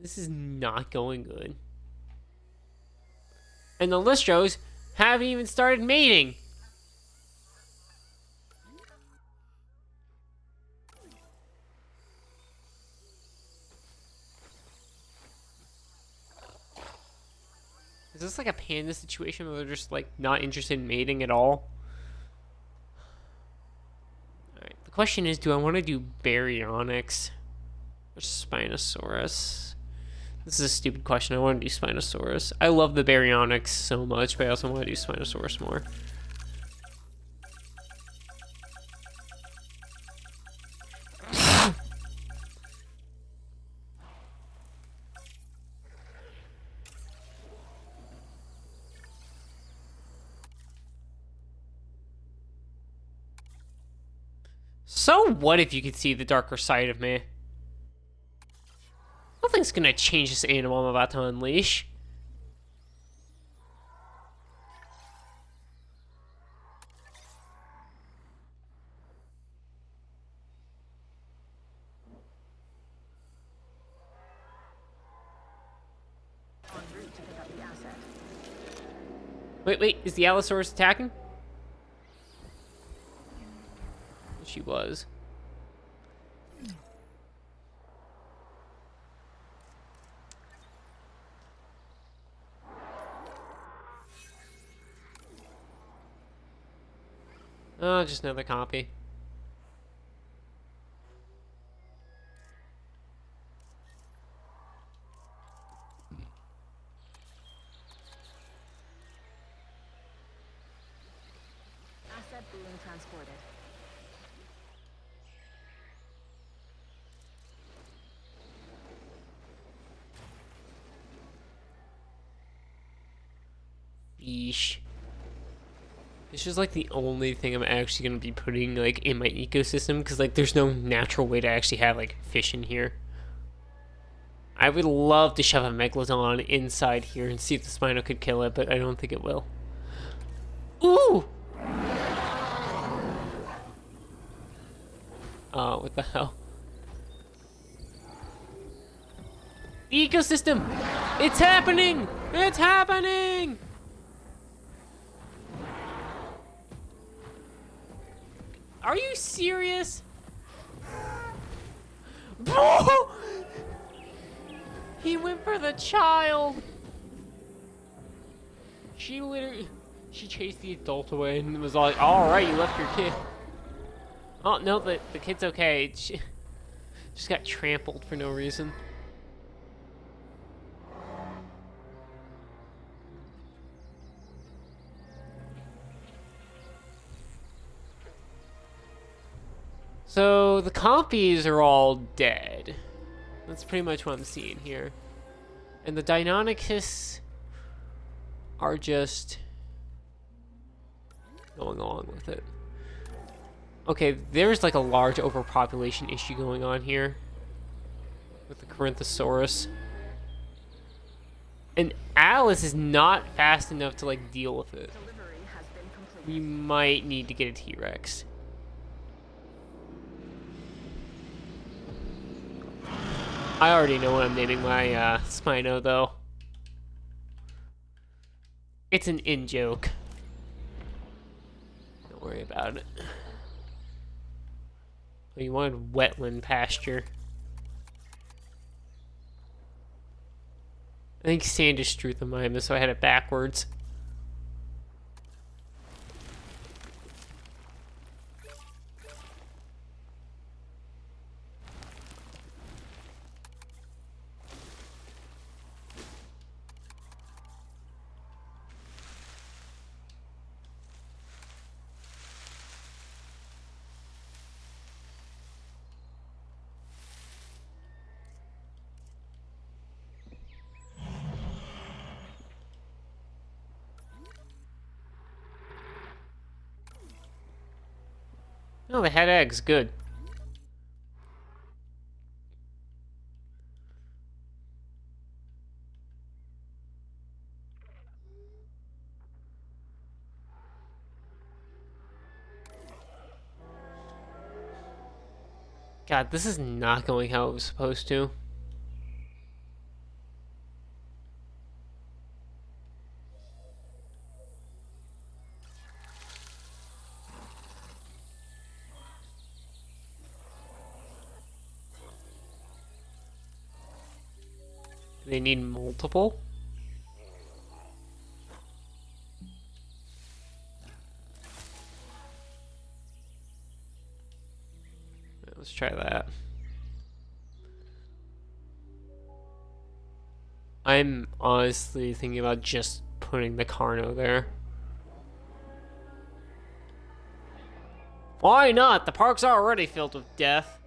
This is not going good. And the Lystros haven't even started mating. Is this like a panda situation where they're just like not interested in mating at all? Alright, the question is, do I want to do Baryonyx or Spinosaurus? This is a stupid question. I want to do Spinosaurus. I love the Baryonyx so much, but I also want to do Spinosaurus more. So what if you could see the darker side of me? Nothing's gonna change this animal I'm about to unleash. En route to pick up the asset. Wait, is the Allosaurus attacking? She was. Oh, just another copy. Asset being transported. Yeesh. This is like the only thing I'm actually gonna be putting like in my ecosystem, because like there's no natural way to actually have like fish in here. I would love to shove a Megalodon inside here and see if the Spino could kill it, but I don't think it will. Ooh! Oh, what the hell? The ecosystem! It's happening! It's happening! Are you serious? He went for the child. She chased the adult away and was like, all right, you left your kid. Oh, no, the kid's okay. She just got trampled for no reason. So the compies are all dead. That's pretty much what I'm seeing here. And the Deinonychus are just going along with it. Okay, there's like a large overpopulation issue going on here with the Corinthosaurus. And Alice is not fast enough to like deal with it. Delivery has been completed. We might need to get a T-Rex. I already know what I'm naming my Spino though. It's an in-joke. Don't worry about it. Oh, you wanted wetland pasture. I think sand is Struthomima, so I had it backwards. No, they had eggs. Good. God, this is not going how it was supposed to. They need multiple? Let's try that. I'm honestly thinking about just putting the Carno there. Why not? The park's already filled with death.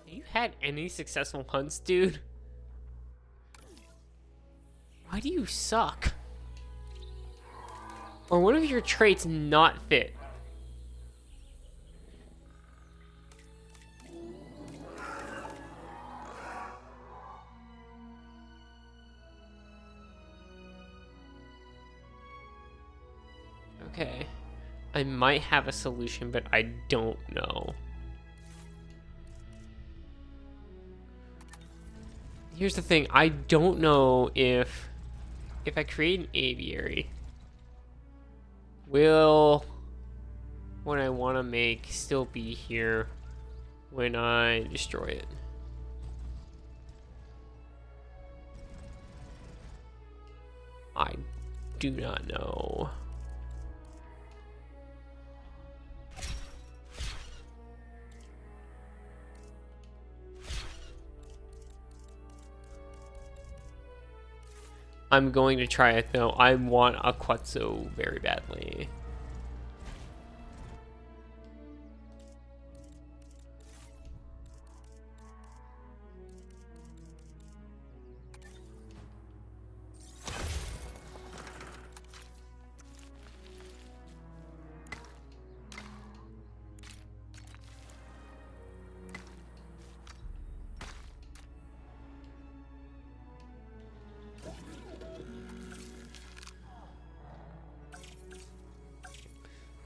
You had any successful hunts, dude? Why do you suck? Or one of your traits not fit? Okay. I might have a solution, but I don't know. Here's the thing, I don't know if I create an aviary, will what I want to make still be here when I destroy it? I do not know. I'm going to try it though. I want a Quetzal very badly.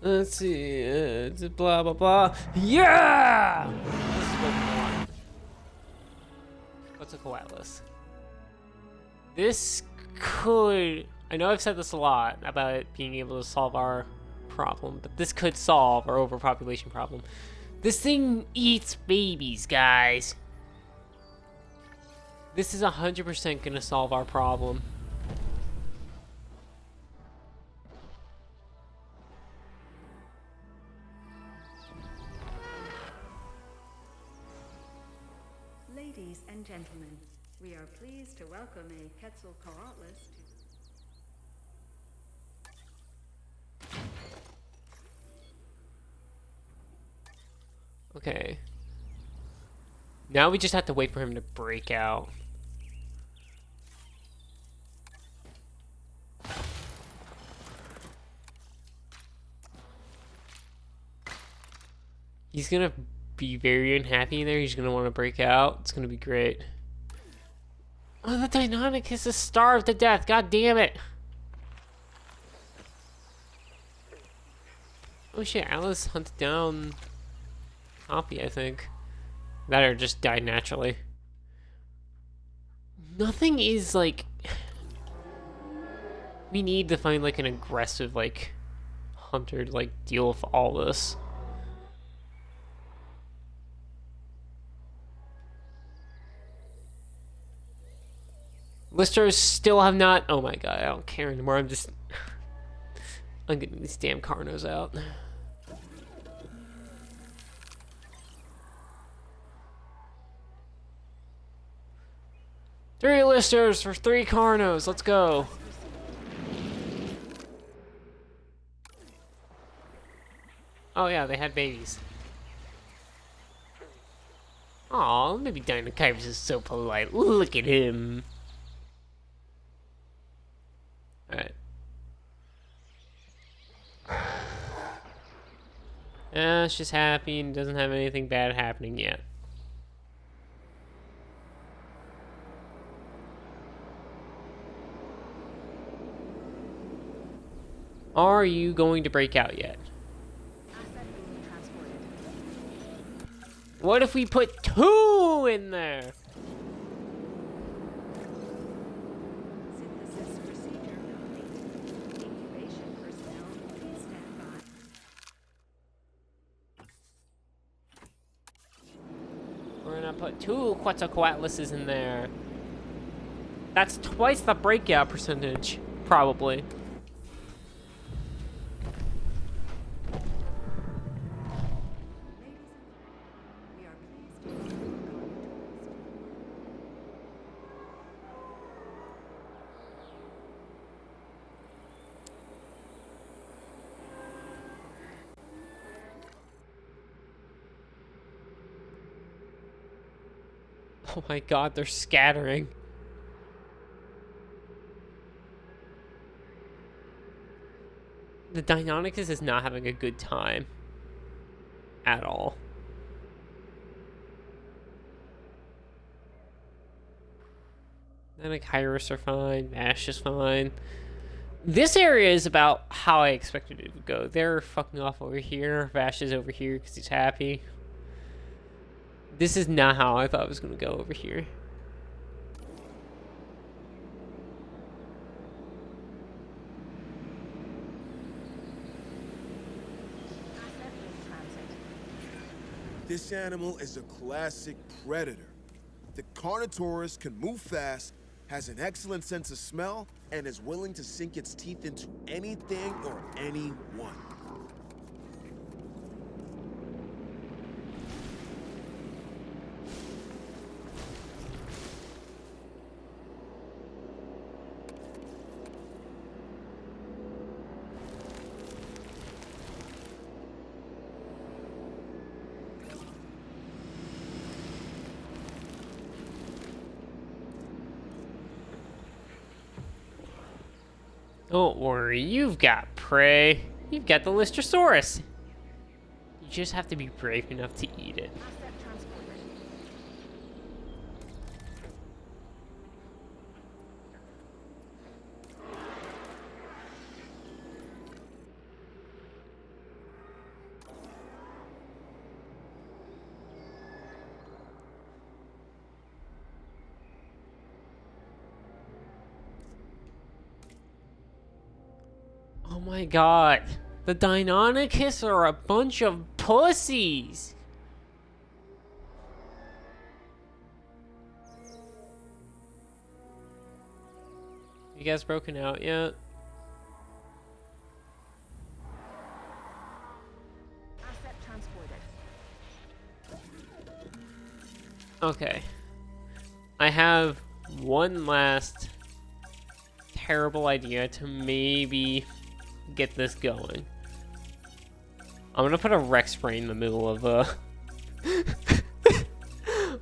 Let's see, blah blah blah. Yeah! This is what we want. What's a Koalas? This could... I know I've said this a lot about it being able to solve our problem, but this could solve our overpopulation problem. This thing eats babies, guys. This is 100% gonna solve our problem. Ladies and gentlemen, we are pleased to welcome a Quetzalcoatlus to... Okay. Now we just have to wait for him to break out. He's gonna be very unhappy in there. He's gonna want to break out. It's gonna be great. Oh, the Deinonychus is starved to death. God damn it. Oh shit, Alice hunted down Poppy, I think. That or just died naturally. Nothing is like... We need to find like an aggressive like hunter to like deal with all this. Listers still have not... Oh my god, I don't care anymore. I'm getting these damn Carnos out. Three listers for 3 Carnos. Let's go. Oh yeah, they had babies. Aw, maybe Deinonychus is so polite. Look at him. Alright. She's happy and doesn't have anything bad happening yet. Are you going to break out yet? Asset being transported. What if we put 2 in there? Synthesis procedure complete. Incubation personnel, please stand by. We're gonna put 2 Quetzalcoatluses in there. That's twice the breakout percentage, probably. We are pleased to welcome Oh my god, they're scattering. The Deinonychus is not having a good time. At all. Then like Hyris are fine, Vash is fine. This area is about how I expected it to go. They're fucking off over here. Vash is over here because he's happy. This is not how I thought it was going to go over here. Asset in transit. This animal is a classic predator. The Carnotaurus can move fast, has an excellent sense of smell, and is willing to sink its teeth into anything or anyone. Don't worry, you've got prey. You've got the Lystrosaurus. You just have to be brave enough to eat it. Asset transported. Oh my god. The Deinonychus are a bunch of pussies. You guys broken out yet? Asset transported. Okay. I have one last terrible idea to maybe get this going. I'm gonna put a Rex spray in the middle of I'm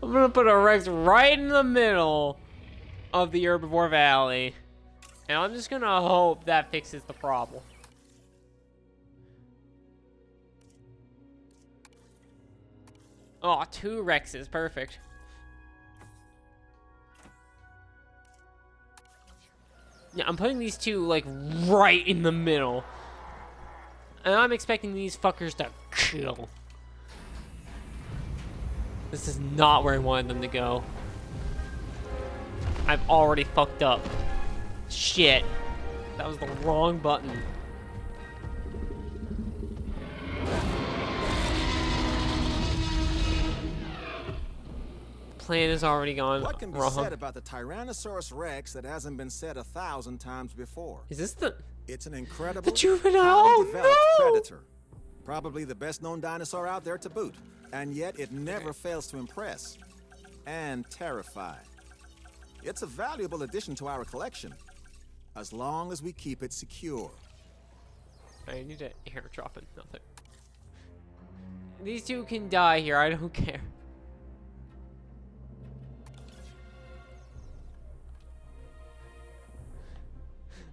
gonna put a Rex right in the middle of the Herbivore Valley. And I'm just gonna hope that fixes the problem. Oh, 2 Rexes, perfect. Yeah, I'm putting these 2 like right in the middle. And I'm expecting these fuckers to kill. This is not where I wanted them to go. I've already fucked up. Shit. That was the wrong button. Plan is already gone What can be wrong. said about the Tyrannosaurus Rex that hasn't been said 1,000 times before? Is this the... It's an incredible, juvenile? highly Oh, developed no! predator. Probably the best known dinosaur out there to boot. And yet it never fails to impress and terrify. It's a valuable addition to our collection, as long as we keep it secure. I need to airdrop it. Nothing. These 2 can die here. I don't care.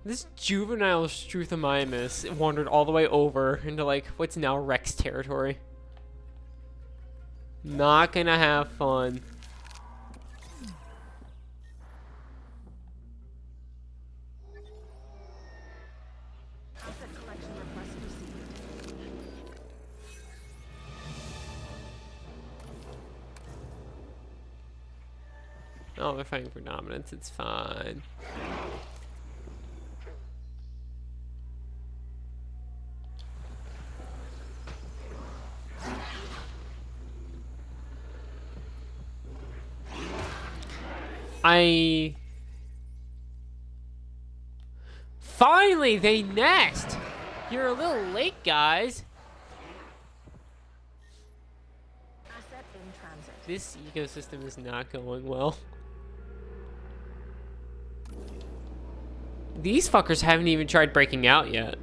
This juvenile Struthomymus wandered all the way over into like what's now Rex territory. Not gonna have fun. Asset collection request received. Oh, they're fighting for dominance. It's fine. Finally, they nest! You're a little late, guys. Asset in transit. This ecosystem is not going well. These fuckers haven't even tried breaking out yet.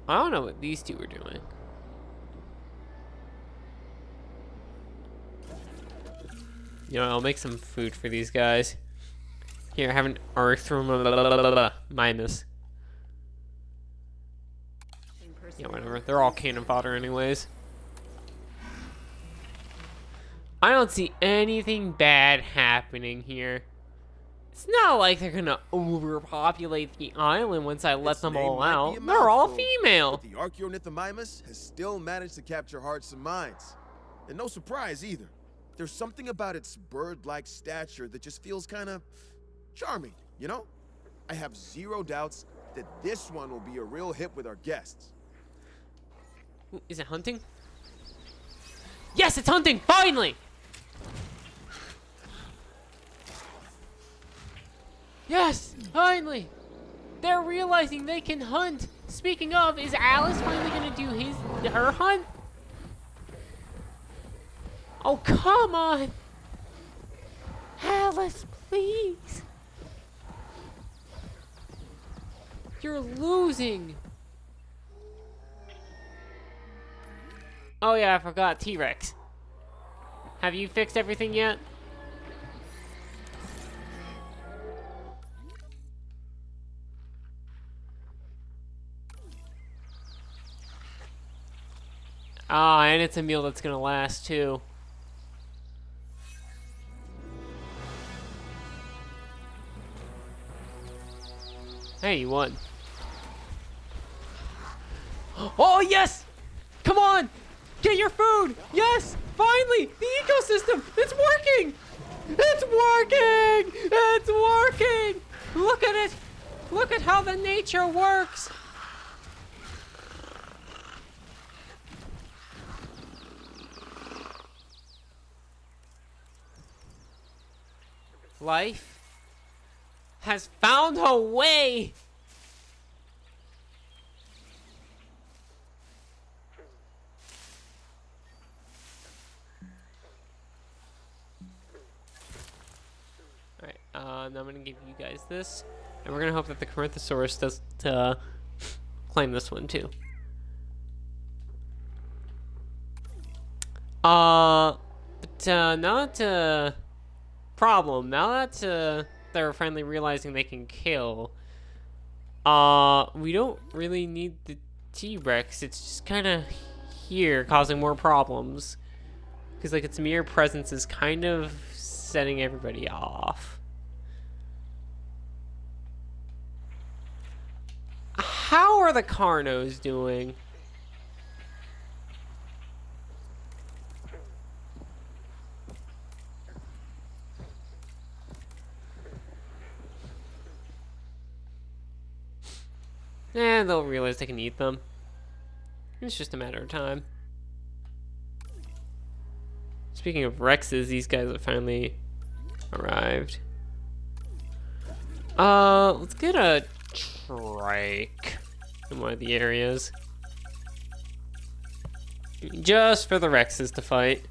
I don't know what these 2 are doing. You know, I'll make some food for these guys. Here, have an Arthromimus. Yeah, whatever. They're all cannon fodder anyways. I don't see anything bad happening here. It's not like they're gonna overpopulate the island once I let Its them name all might out. be a They're all mouthful, female. But the Archaeornithomimus has still managed to capture hearts and minds. And no surprise either. There's something about its bird-like stature that just feels kind of charming, you know? I have zero doubts that this one will be a real hit with our guests. Ooh, is it hunting? Yes, it's hunting! Finally! Yes, finally! They're realizing they can hunt. Speaking of, is Alice finally gonna do her hunt? Oh, come on! Alice, please! You're losing! Oh yeah, I forgot T-Rex. Have you fixed everything yet? Ah, and it's a meal that's gonna last too. Hey, you won. Oh, yes! Come on! Get your food! Yes! Finally! The ecosystem! It's working! It's working! It's working! Look at it! Look at how the nature works! Life has found a way! Alright, now I'm gonna give you guys this, and we're gonna hope that the Corythosaurus does claim this one too. But not problem. Now that they're finally realizing they can kill, We don't really need the T-Rex. It's just kind of here causing more problems. Because, like, its mere presence is kind of setting everybody off. How are the Carnos doing? They'll realize they can eat them. It's just a matter of time. Speaking of Rexes, these guys have finally arrived. Let's get a trike in one of the areas. Just for the Rexes to fight.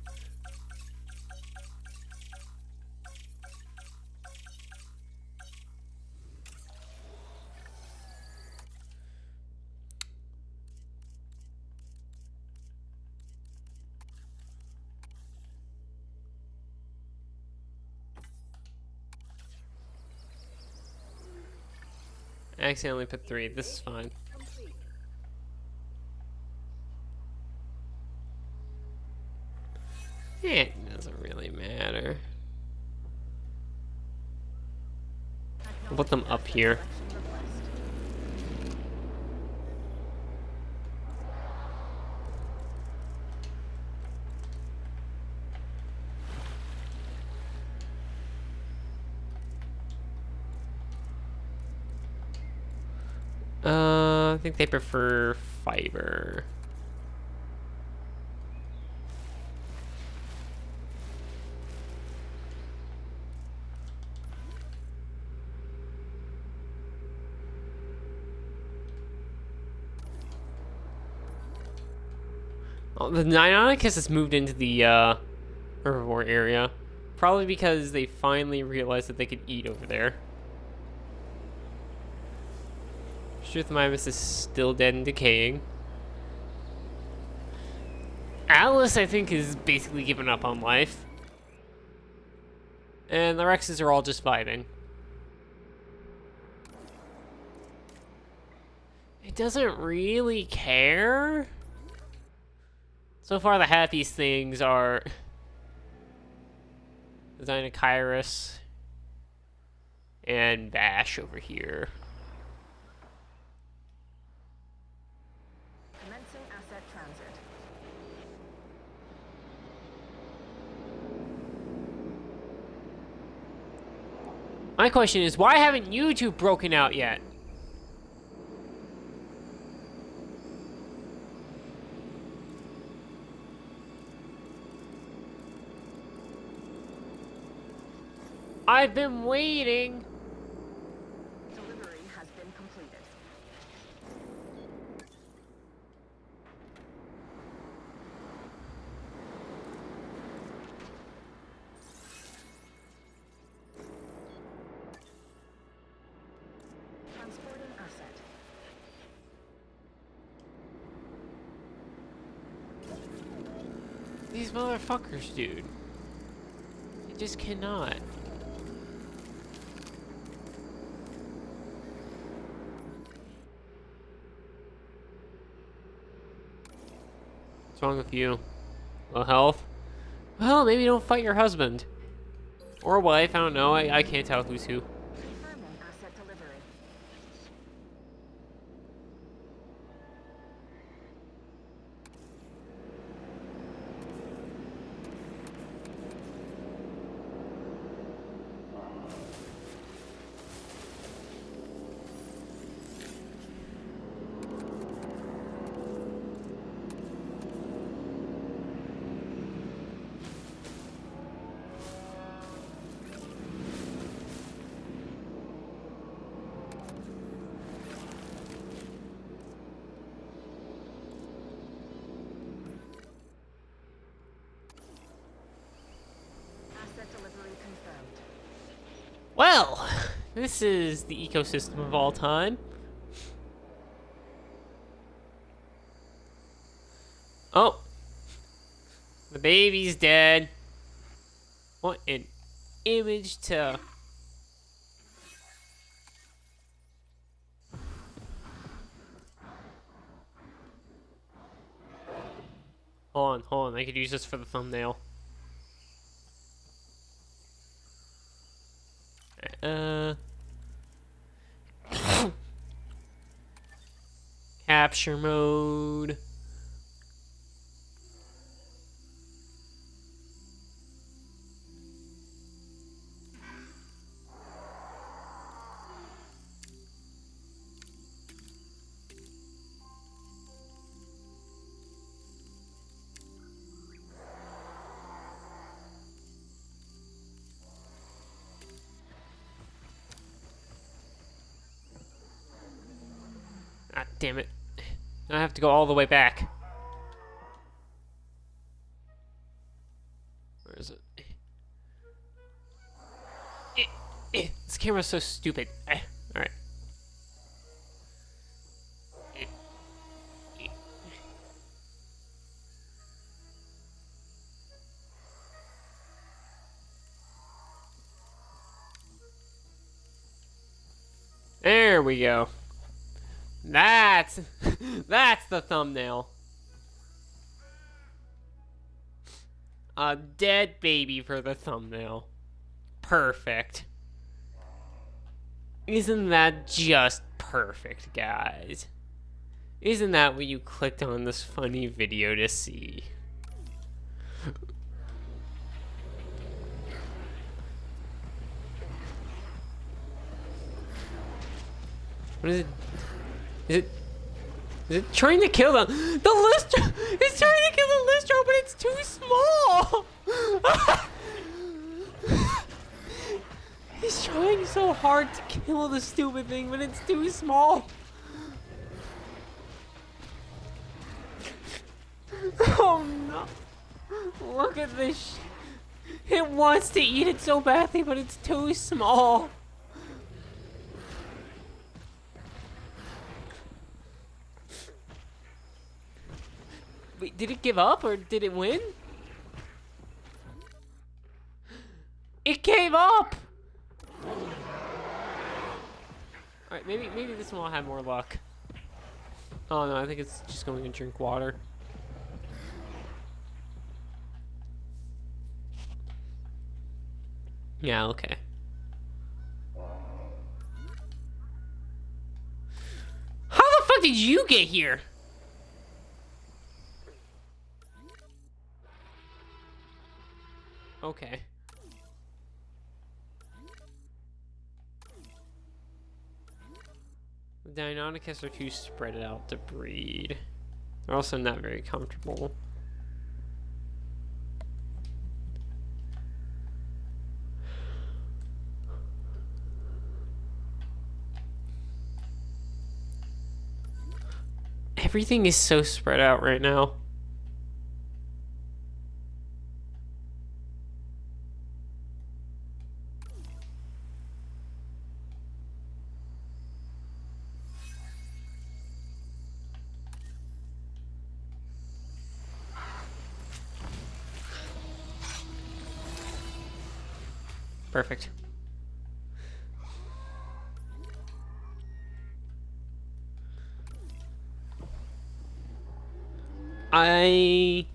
I accidentally put 3. This is fine. It doesn't really matter. I'll put them up here. I think they prefer fiber. Oh, the Deinonychus has moved into the herbivore area, probably because they finally realized that they could eat over there. Struthmimus is still dead and decaying. Alice, I think, is basically given up on life. And the Rexes are all just vibing. It doesn't really care. So far, the happiest things are Xenochirus and Bash over here. Commencing asset transit. My question is, why haven't you two broken out yet? I've been waiting. Delivery has been completed. Transporting asset. These motherfuckers, dude. They just cannot. What's wrong with you? Low health? Well, maybe don't fight your husband. Or wife, I don't know. I can't tell who's who. Confirming asset delivery. Asset delivery confirmed. Well, this is the ecosystem of all time. Oh. The baby's dead. What an image to... Hold on. I could use this for the thumbnail. Capture mode. Ah, damn it. I have to go all the way back. Where is it? This camera's so stupid. Alright. There we go. That's the thumbnail. A dead baby for the thumbnail. Perfect. Isn't that just perfect, guys? Isn't that what you clicked on this funny video to see? What is it? Is it trying to kill the Lystro? It's trying to kill the Lystro, but it's too small. He's trying so hard to kill the stupid thing, but it's too small. Oh no! Look at this. It wants to eat it so badly, but it's too small. Wait, did it give up or did it win? It gave up! Alright, maybe this one will have more luck. Oh no, I think it's just going to drink water. Yeah, okay. How the fuck did you get here? Okay. The Deinonychus are too spread out to breed. They're also not very comfortable. Everything is so spread out right now. Perfect. I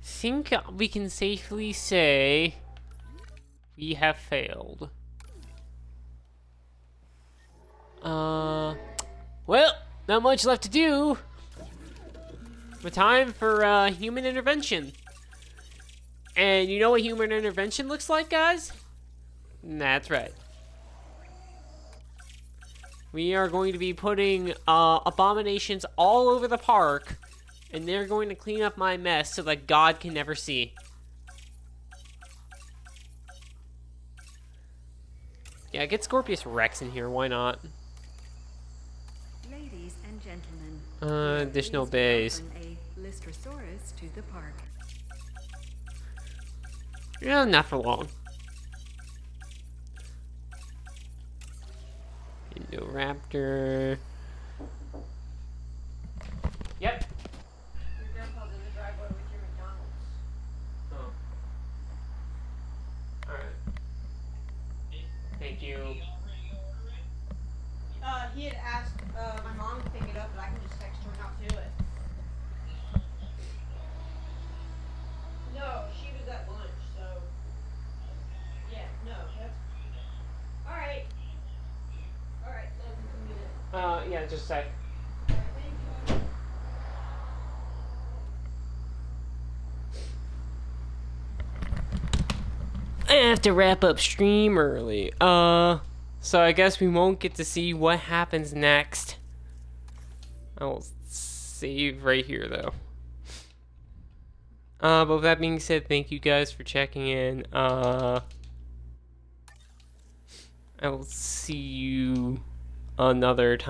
think we can safely say we have failed. Well, not much left to do. But time for human intervention. And you know what human intervention looks like, guys? That's right. We are going to be putting abominations all over the park, and they're going to clean up my mess so that God can never see. Yeah, get Scorpius Rex in here, why not? Ladies and gentlemen, additional please bays. welcome a Lystrosaurus to the park. Yeah, not for long. Indoraptor. Yep. Your grandpa's in the driveway with your McDonald's. Oh. Alright. Thank you. He had asked my mom to pick it up, but I can just text her not to do it. No, she was at lunch, so. Yeah, no, that's. Alright. Alright, so Yeah, just a sec. I have to wrap up stream early. So I guess we won't get to see what happens next. I will save right here, though. But with that being said, thank you guys for checking in. I will see you another time.